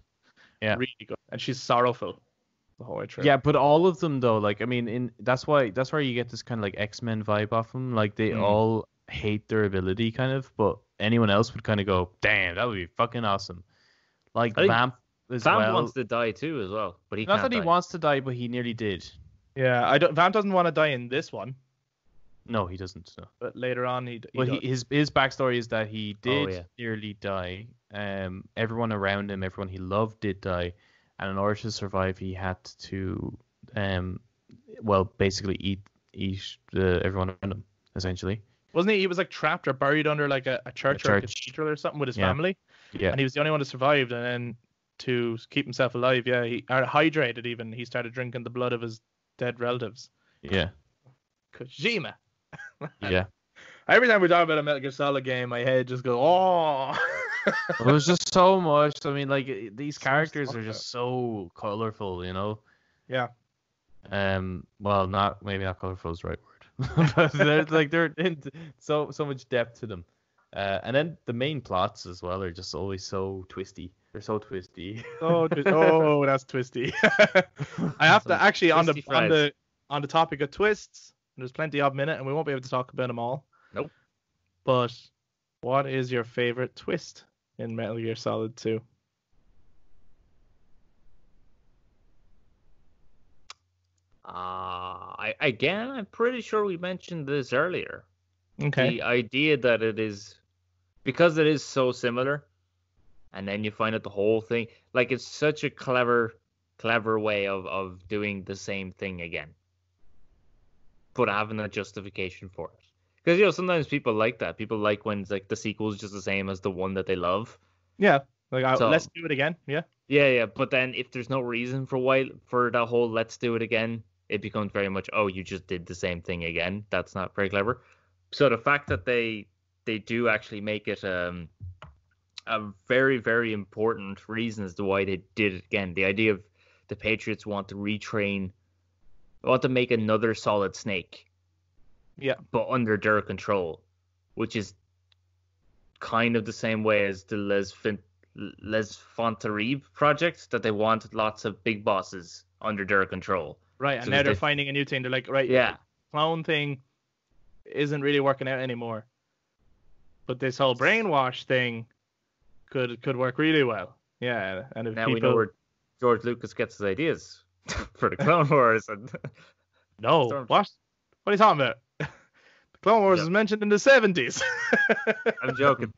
[SPEAKER 3] Yeah.
[SPEAKER 1] Really good, and she's sorrowful the whole way through.
[SPEAKER 3] Yeah, but all of them though, like I mean, that's why you get this kind of like X-Men vibe off them. Like they all hate their ability, kind of, but anyone else would kind of go, "Damn, that would be fucking awesome." Like
[SPEAKER 2] I think
[SPEAKER 3] Vamp as
[SPEAKER 2] Vamp
[SPEAKER 3] well.
[SPEAKER 2] wants to die too as well, but he
[SPEAKER 3] Not
[SPEAKER 2] can't
[SPEAKER 3] that he
[SPEAKER 2] die.
[SPEAKER 3] wants to die, but he nearly did.
[SPEAKER 1] Yeah, Vamp doesn't want to die in this one,
[SPEAKER 3] No, he doesn't. No.
[SPEAKER 1] but later on he
[SPEAKER 3] Well,
[SPEAKER 1] does.
[SPEAKER 3] his backstory is that he did
[SPEAKER 2] yeah.
[SPEAKER 3] nearly die. Everyone around him, everyone he loved, did die, and in order to survive, he had to, basically eat everyone around him, essentially.
[SPEAKER 1] Wasn't he? He was like trapped or buried under like a church or a
[SPEAKER 3] church.
[SPEAKER 1] cathedral or something with his
[SPEAKER 3] Yeah.
[SPEAKER 1] family,
[SPEAKER 3] Yeah.
[SPEAKER 1] and he was the only one that survived. And then to keep himself alive, yeah, he or hydrated even. He started drinking the blood of his dead relatives.
[SPEAKER 3] Yeah.
[SPEAKER 1] Kojima.
[SPEAKER 3] Yeah.
[SPEAKER 1] Every time we talk about a Metal Gear Solid game, my head just goes, oh.
[SPEAKER 3] Well, there's just so much. I mean, like these
[SPEAKER 1] So much
[SPEAKER 3] characters
[SPEAKER 1] to
[SPEAKER 3] are
[SPEAKER 1] talk
[SPEAKER 3] just so colorful, you know.
[SPEAKER 1] Yeah.
[SPEAKER 3] Well, maybe not colorful is the right word, but they're in so much depth to them. And then the main plots as well are just always so twisty. They're so twisty.
[SPEAKER 1] Oh, that's twisty. I have to actually on
[SPEAKER 2] twisty
[SPEAKER 1] the topic of twists. There's plenty of minute, and we won't be able to talk about them all.
[SPEAKER 2] Nope.
[SPEAKER 1] But what is your favorite twist in Metal Gear Solid 2?
[SPEAKER 2] I'm pretty sure we mentioned this earlier.
[SPEAKER 1] Okay.
[SPEAKER 2] The idea that it is because it is so similar, and then you find out the whole thing, like it's such a clever way of doing the same thing again, but having a justification for it. Because sometimes people like that. People like when like the sequel is just the same as the one that they love.
[SPEAKER 1] Yeah. Like
[SPEAKER 2] So-
[SPEAKER 1] let's do it again. Yeah.
[SPEAKER 2] Yeah. But then if there's no reason for that whole let's do it again, it becomes very much, oh, you just did the same thing again. That's not very clever. So the fact that they do actually make it a very, very important reason as to why they did it again. The idea of the Patriots want to make another Solid Snake.
[SPEAKER 1] Yeah.
[SPEAKER 2] But under their control, which is kind of the same way as the Les Fontarib project, that they want lots of big bosses under their control.
[SPEAKER 1] Right. And
[SPEAKER 2] So
[SPEAKER 1] now
[SPEAKER 2] that
[SPEAKER 1] they're
[SPEAKER 2] they-
[SPEAKER 1] finding a new thing. They're like, right,
[SPEAKER 2] Yeah.
[SPEAKER 1] clone thing isn't really working out anymore. But this whole brainwash thing could work really well. Yeah. And if
[SPEAKER 2] Now
[SPEAKER 1] people
[SPEAKER 2] we know where George Lucas gets his ideas for the Clone Wars. And
[SPEAKER 1] No,
[SPEAKER 2] Storm-
[SPEAKER 1] what? What are you talking about? The Clone Wars
[SPEAKER 2] Yeah.
[SPEAKER 1] was mentioned in the 70s.
[SPEAKER 2] I'm joking.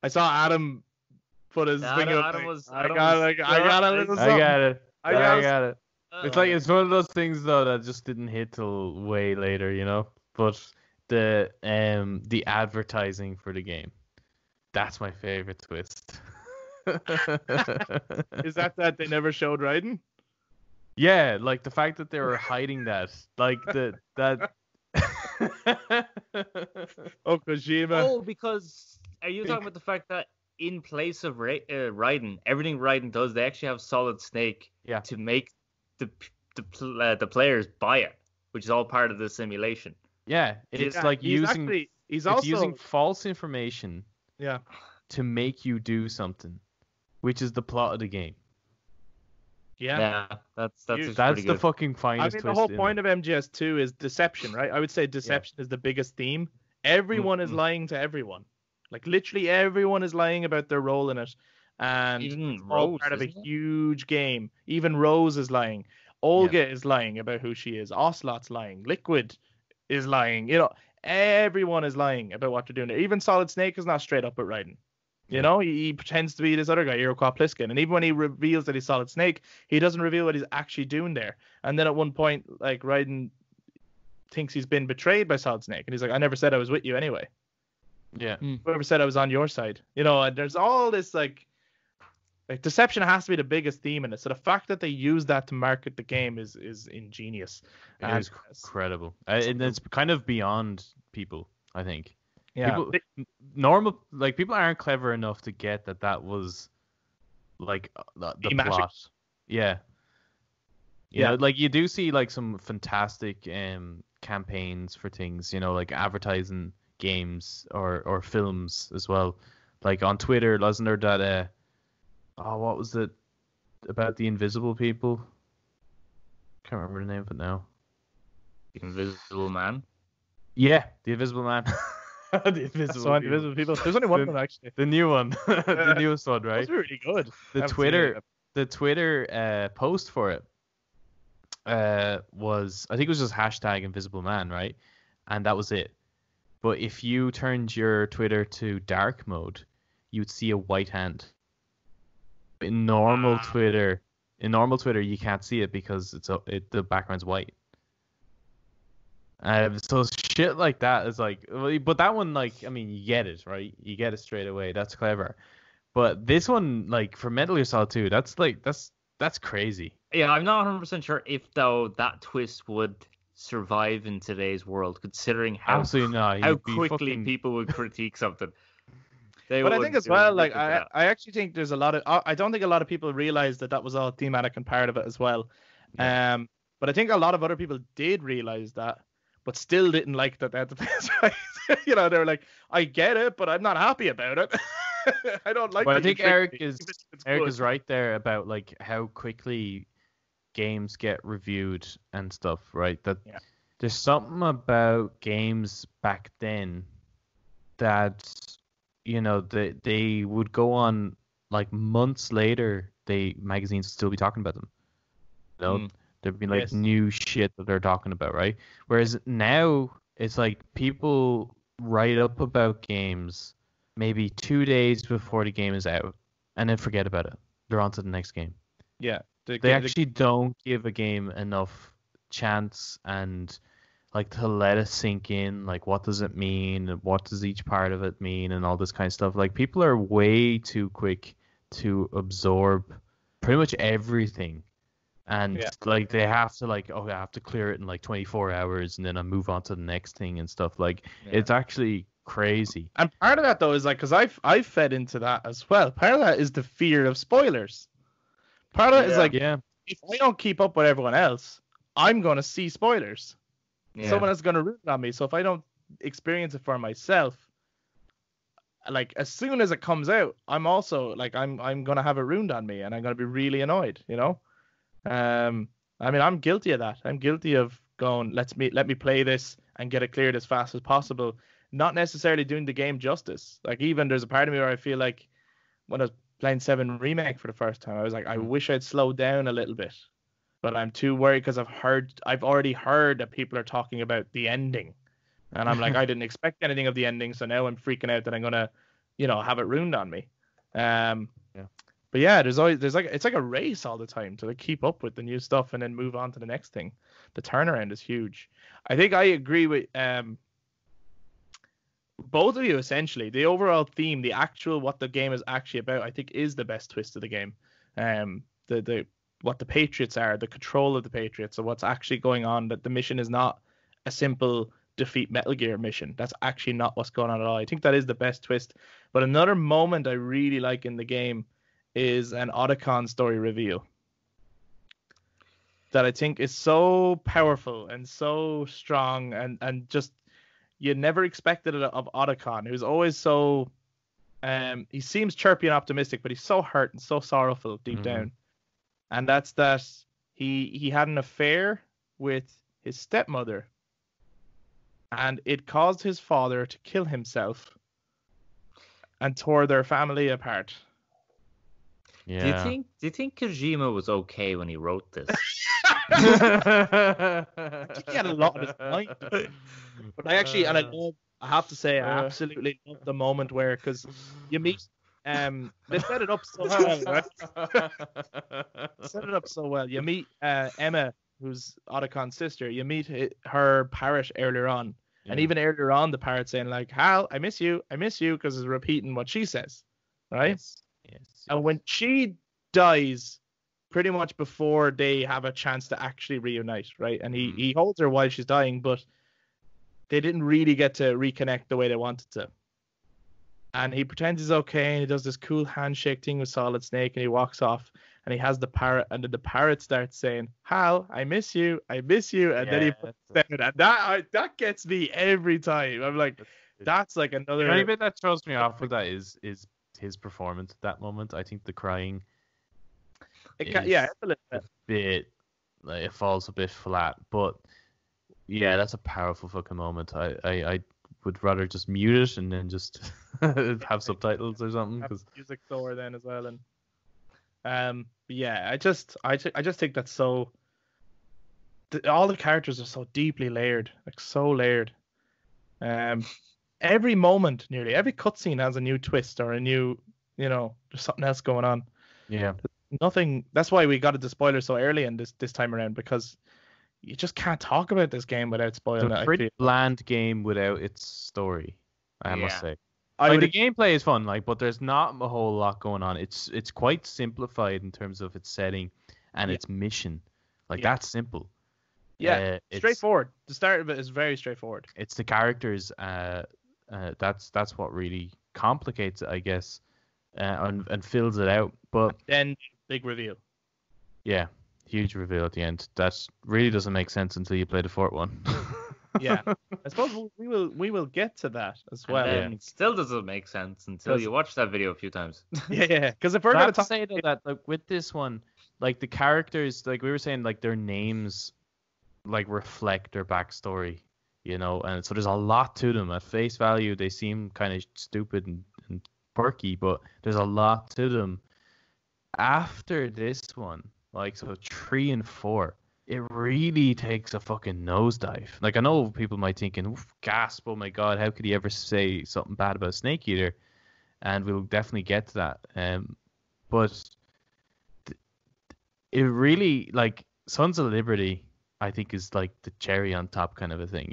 [SPEAKER 1] I saw Adam put his
[SPEAKER 2] Adam-
[SPEAKER 1] finger up.
[SPEAKER 2] Adam
[SPEAKER 1] like,
[SPEAKER 2] was-
[SPEAKER 1] I
[SPEAKER 2] Adam
[SPEAKER 1] got
[SPEAKER 2] was-
[SPEAKER 1] a little
[SPEAKER 3] I
[SPEAKER 1] something.
[SPEAKER 3] got it.
[SPEAKER 1] I got
[SPEAKER 3] I got it. It's like
[SPEAKER 2] Uh,
[SPEAKER 3] it's one of those things though that just didn't hit till way later, you know. But the advertising for the game, that's my favorite twist.
[SPEAKER 1] Is that they never showed Raiden?
[SPEAKER 3] Yeah, like the fact that they were hiding that, like that.
[SPEAKER 1] Oh, Kojima.
[SPEAKER 2] Oh, because are you talking about the fact that in place of Raiden, everything Raiden does, they actually have Solid Snake
[SPEAKER 3] Yeah.
[SPEAKER 2] to make the players buy it, which is all part of the simulation.
[SPEAKER 3] Yeah, it's
[SPEAKER 1] Yeah,
[SPEAKER 3] like
[SPEAKER 1] he's
[SPEAKER 3] using
[SPEAKER 1] actually, he's
[SPEAKER 3] it's
[SPEAKER 1] also
[SPEAKER 3] using false information
[SPEAKER 1] yeah.
[SPEAKER 3] to make you do something, which is the plot of the game.
[SPEAKER 1] Yeah.
[SPEAKER 2] That's
[SPEAKER 1] Huge.
[SPEAKER 3] That's
[SPEAKER 2] pretty
[SPEAKER 3] the
[SPEAKER 2] good.
[SPEAKER 3] fucking
[SPEAKER 1] I
[SPEAKER 3] finest
[SPEAKER 1] mean, the
[SPEAKER 3] twist
[SPEAKER 1] whole
[SPEAKER 3] in
[SPEAKER 1] point
[SPEAKER 3] it.
[SPEAKER 1] of MGS2 is deception, right? I would say deception is the biggest theme. Everyone is
[SPEAKER 2] Mhm.
[SPEAKER 1] lying to everyone. Like, literally everyone is lying about their role in it. And
[SPEAKER 2] Even
[SPEAKER 1] it's all
[SPEAKER 2] Rose,
[SPEAKER 1] part of a
[SPEAKER 2] isn't it?
[SPEAKER 1] huge game. Even Rose is lying. Olga is lying about who she is. Ocelot's lying. Liquid is lying. Everyone is lying about what they're doing. Even Solid Snake is not straight up with Raiden. You know, he pretends to be this other guy, Iroquois Pliskin. And even when he reveals that he's Solid Snake, he doesn't reveal what he's actually doing there. And then at one point, like, Raiden thinks he's been betrayed by Solid Snake, and he's like, I never said I was with you anyway.
[SPEAKER 3] Yeah.
[SPEAKER 1] Whoever said I was on your side, and there's all this like deception has to be the biggest theme in it. So the fact that they use that to market the game is ingenious.
[SPEAKER 3] It is incredible. And it's kind of beyond people, I think.
[SPEAKER 1] Yeah.
[SPEAKER 3] People aren't clever enough to get that was like the plot. Yeah. Like you do see like some fantastic campaigns for things, like advertising games or films as well. Like on Twitter, wasn't there that what was it about the invisible people? Can't remember the name of it now.
[SPEAKER 2] The Invisible Man?
[SPEAKER 3] Yeah, the Invisible Man. The
[SPEAKER 1] Invisible people. There's only one of them actually.
[SPEAKER 3] The new one. The newest one, right?
[SPEAKER 1] That's really good.
[SPEAKER 3] The Twitter post for it was, I think it was just hashtag Invisible Man, right? And that was it. But if you turned your Twitter to dark mode, you'd see a white hand. In normal Twitter, you can't see it because the background's white. So shit like that is like, but that one, like, I mean, you get it, right? You get it straight away. That's clever. But this one, like, for Metal Gear Solid 2, that's crazy.
[SPEAKER 2] Yeah, I'm not 100% sure if though that twist would survive in today's world, considering how quickly people would critique something.
[SPEAKER 1] But I think as well, like, I actually think there's a lot of, I don't think a lot of people realize that was all thematic and part of it as well. Yeah. But I think a lot of other people did realize that, but still didn't like that they had to play it right. They were like, I get it, but I'm not happy about it. I don't like.
[SPEAKER 3] But I think Eric is right there about like how quickly games get reviewed and stuff, right? That there's something about games back then that they would go on like months later. Magazines would still be talking about them. There'd be like new shit that they're talking about, right? Whereas now it's like people write up about games maybe 2 days before the game is out and then forget about it. They're on to the next game.
[SPEAKER 1] Yeah.
[SPEAKER 3] They actually don't give a game enough chance and like to let it sink in. Like, what does it mean? What does each part of it mean? And all this kind of stuff. Like, people are way too quick to absorb pretty much everything. And like they have to I have to clear it in like 24 hours and then I move on to the next thing and stuff. Like it's actually crazy.
[SPEAKER 1] And part of that though is like, because I've fed into that as well. Part of that is the fear of spoilers. Part of it is like, if I don't keep up with everyone else, I'm gonna see spoilers. Yeah. Someone else is gonna root on me. So if I don't experience it for myself, like as soon as it comes out, I'm also like I'm gonna have it ruined on me and I'm gonna be really annoyed. I mean, I'm guilty of that. I'm guilty of going, let me play this and get it cleared as fast as possible, not necessarily doing the game justice. Like, even there's a part of me where I feel like when I was playing 7 Remake for the first time, I was like, I wish I'd slowed down a little bit, but I'm too worried because I've already heard that people are talking about the ending, and I'm like, I didn't expect anything of the ending, so now I'm freaking out that I'm gonna, have it ruined on me. But yeah, there's it's like a race all the time to like keep up with the new stuff and then move on to the next thing. The turnaround is huge. I think I agree with both of you essentially. The overall theme, the actual what the game is actually about, I think is the best twist of the game. What the Patriots are, the control of the Patriots, and what's actually going on. That the mission is not a simple defeat Metal Gear mission. That's actually not what's going on at all. I think that is the best twist. But another moment I really like in the game is an Otacon story reveal that I think is so powerful and so strong and just you never expected it of Otacon, who's always so he seems chirpy and optimistic, but he's so hurt and so sorrowful deep down. And that's that he had an affair with his stepmother and it caused his father to kill himself and tore their family apart.
[SPEAKER 2] Yeah. Do you think Kojima was okay when he wrote this?
[SPEAKER 1] I think he had a lot on his mind. But I have to say, I absolutely love the moment where, because you meet, they set it up so well, right? Set it up so well. You meet Emma, who's Otacon's sister, you meet her parrot earlier on. And
[SPEAKER 3] Yeah.
[SPEAKER 1] even earlier on, the parrot's saying like, Hal, I miss you, because it's repeating what she says, right?
[SPEAKER 3] Yes.
[SPEAKER 1] And when she dies, pretty much before they have a chance to actually reunite, right? And he holds her while she's dying, but they didn't really get to reconnect the way they wanted to. And he pretends he's okay, and he does this cool handshake thing with Solid Snake, and he walks off, and he has the parrot, and then the parrot starts saying, Hal, I miss you, and then he puts down, and that gets me every time. I'm like, that's like another...
[SPEAKER 3] The only bit that throws me off with that is his performance at that moment. I think the crying
[SPEAKER 1] it's a little
[SPEAKER 3] bit, like, it falls a bit flat, but yeah, that's a powerful fucking moment. I would rather just mute it and then just have subtitles or something.
[SPEAKER 1] Have music lower then as well, and yeah, I just think that's so. All the characters are so deeply layered, like so layered. Every moment, nearly every cutscene has a new twist or a new, there's something else going on.
[SPEAKER 3] Yeah.
[SPEAKER 1] Nothing. That's why we got into spoilers so early in this time around, because you just can't talk about this game without spoiling it.
[SPEAKER 3] It's a pretty bland game without its story, I must say. The gameplay is fun, but there's not a whole lot going on. It's quite simplified in terms of its setting and its mission. That's simple.
[SPEAKER 1] Yeah, straightforward. The start of it is very straightforward.
[SPEAKER 3] It's the characters. That's what really complicates it, I guess, and fills it out. But
[SPEAKER 1] then big reveal.
[SPEAKER 3] Yeah. Huge reveal at the end. That really doesn't make sense until you play the fourth one.
[SPEAKER 1] Yeah, I suppose we will get to that as well.
[SPEAKER 2] And it still doesn't make sense until you watch that video a few times.
[SPEAKER 1] Yeah. Because if we're going to
[SPEAKER 3] say that with this one, the characters, we were saying, their names, reflect their backstory, and so there's a lot to them. At face value, they seem kind of stupid and quirky, but there's a lot to them. After this one. So 3 and 4, it really takes a fucking nosedive. I know people might thinking, gasp, oh my god, how could he ever say something bad about Snake Eater? And we'll definitely get to that. But it really, Sons of Liberty, I think, is the cherry on top kind of a thing,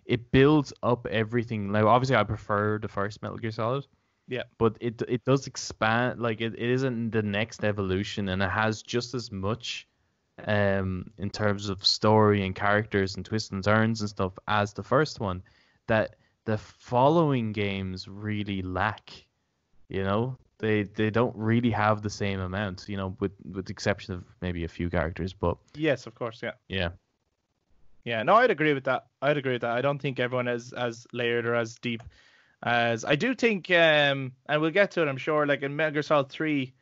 [SPEAKER 3] it builds up everything. Obviously I prefer the first Metal Gear Solid.
[SPEAKER 1] Yeah,
[SPEAKER 3] but it does expand. It isn't the next evolution, and it has just as much in terms of story and characters and twists and turns and stuff as the first one, that the following games really lack. They don't really have the same amount, with the exception of maybe a few characters. But
[SPEAKER 1] yes, of course.
[SPEAKER 3] Yeah.
[SPEAKER 1] No, I'd agree with that. I don't think everyone is as layered or as deep as I do think, and we'll get to it, I'm sure. In Metal Gear Solid 3,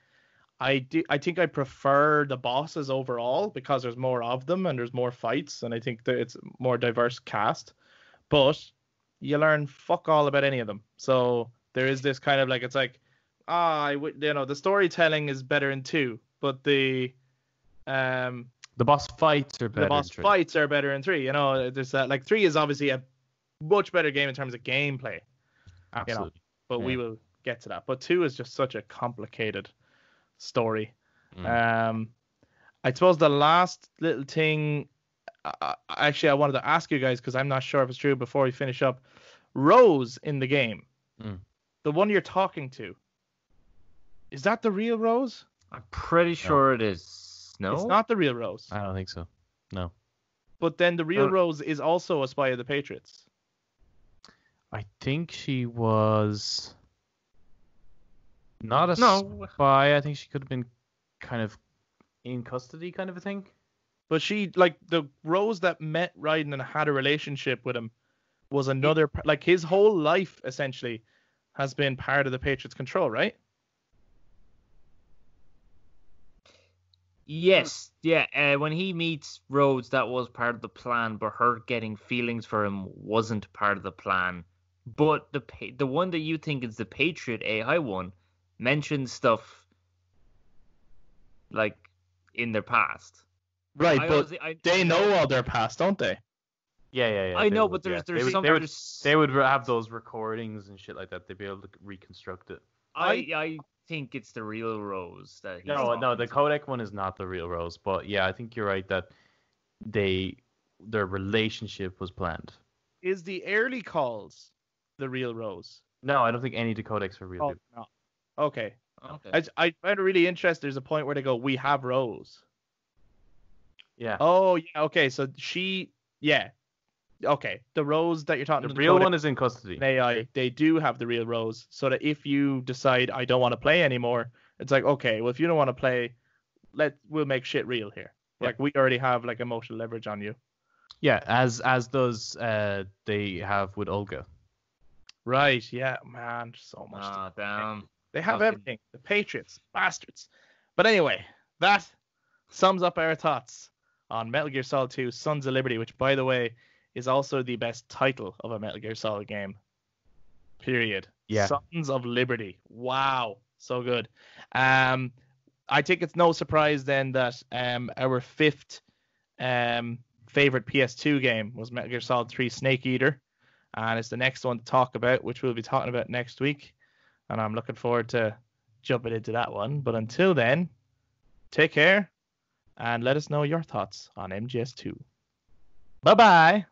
[SPEAKER 1] I think I prefer the bosses overall because there's more of them and there's more fights, and I think that it's more diverse cast. But you learn fuck all about any of them. So there is this kind of it's the storytelling is better in 2, but the
[SPEAKER 3] boss fights are better.
[SPEAKER 1] The boss fights are better in 3. There's that. 3 is obviously a much better game in terms of gameplay.
[SPEAKER 3] Absolutely.
[SPEAKER 1] But we will get to that. But 2 is just such a complicated story. I suppose the last little thing, actually, I wanted to ask you guys, because I'm not sure if it's true, before we finish up. Rose in the game, the one you're talking to, is that the real Rose?
[SPEAKER 2] I'm pretty sure it is. No?
[SPEAKER 1] It's not the real Rose.
[SPEAKER 3] I don't think so. No.
[SPEAKER 1] But then the real Rose is also a spy of the Patriots.
[SPEAKER 3] I think she was not a spy. I think she could have been kind of in custody, kind of a thing.
[SPEAKER 1] But she, the Rose that met Raiden and had a relationship with him was another, his whole life essentially has been part of the Patriots' control, right?
[SPEAKER 2] Yes, yeah. When he meets Rhodes, that was part of the plan, but her getting feelings for him wasn't part of the plan. But the one that you think is the Patriot AI one mentions stuff in their past.
[SPEAKER 1] Right, they know all their past, don't they?
[SPEAKER 3] Yeah.
[SPEAKER 2] I know, but there's something.
[SPEAKER 3] They would have those recordings and shit like that. They'd be able to reconstruct it.
[SPEAKER 2] I think it's the real Rose that.
[SPEAKER 3] No, the codec one is not the real Rose. But yeah, I think you're right that their relationship was planned.
[SPEAKER 1] Is the early calls the real Rose?
[SPEAKER 3] No, I don't think any decodects were real.
[SPEAKER 1] Oh, no. Okay.
[SPEAKER 2] Okay.
[SPEAKER 1] I find it really interesting. There's a point where they go, "We have Rose."
[SPEAKER 3] Yeah.
[SPEAKER 1] Oh, yeah. Okay. So yeah. Okay. The Rose that you're talking
[SPEAKER 3] The
[SPEAKER 1] about,
[SPEAKER 3] real one is in custody.
[SPEAKER 1] they do have the real Rose, so that if you decide I don't want to play anymore, it's like, okay, well, if you don't want to play, we'll make shit real here.
[SPEAKER 3] Yeah.
[SPEAKER 1] Like, we already have like emotional leverage on you.
[SPEAKER 3] Yeah, as does they have with Olga.
[SPEAKER 1] Right. Yeah. Man, so much.
[SPEAKER 2] Ah, damn.
[SPEAKER 1] They have
[SPEAKER 2] Okay.
[SPEAKER 1] everything. The Patriots, bastards. But anyway, that sums up our thoughts on Metal Gear Solid 2: Sons of Liberty, which, by the way, is also the best title of a Metal Gear Solid game. Period.
[SPEAKER 3] Yeah.
[SPEAKER 1] Sons of Liberty. Wow, so good. I think it's no surprise then that our fifth favorite PS2 game was Metal Gear Solid 3: Snake Eater, and it's the next one to talk about, which we'll be talking about next week. And I'm looking forward to jumping into that one. But until then, take care and let us know your thoughts on MGS2. Bye-bye.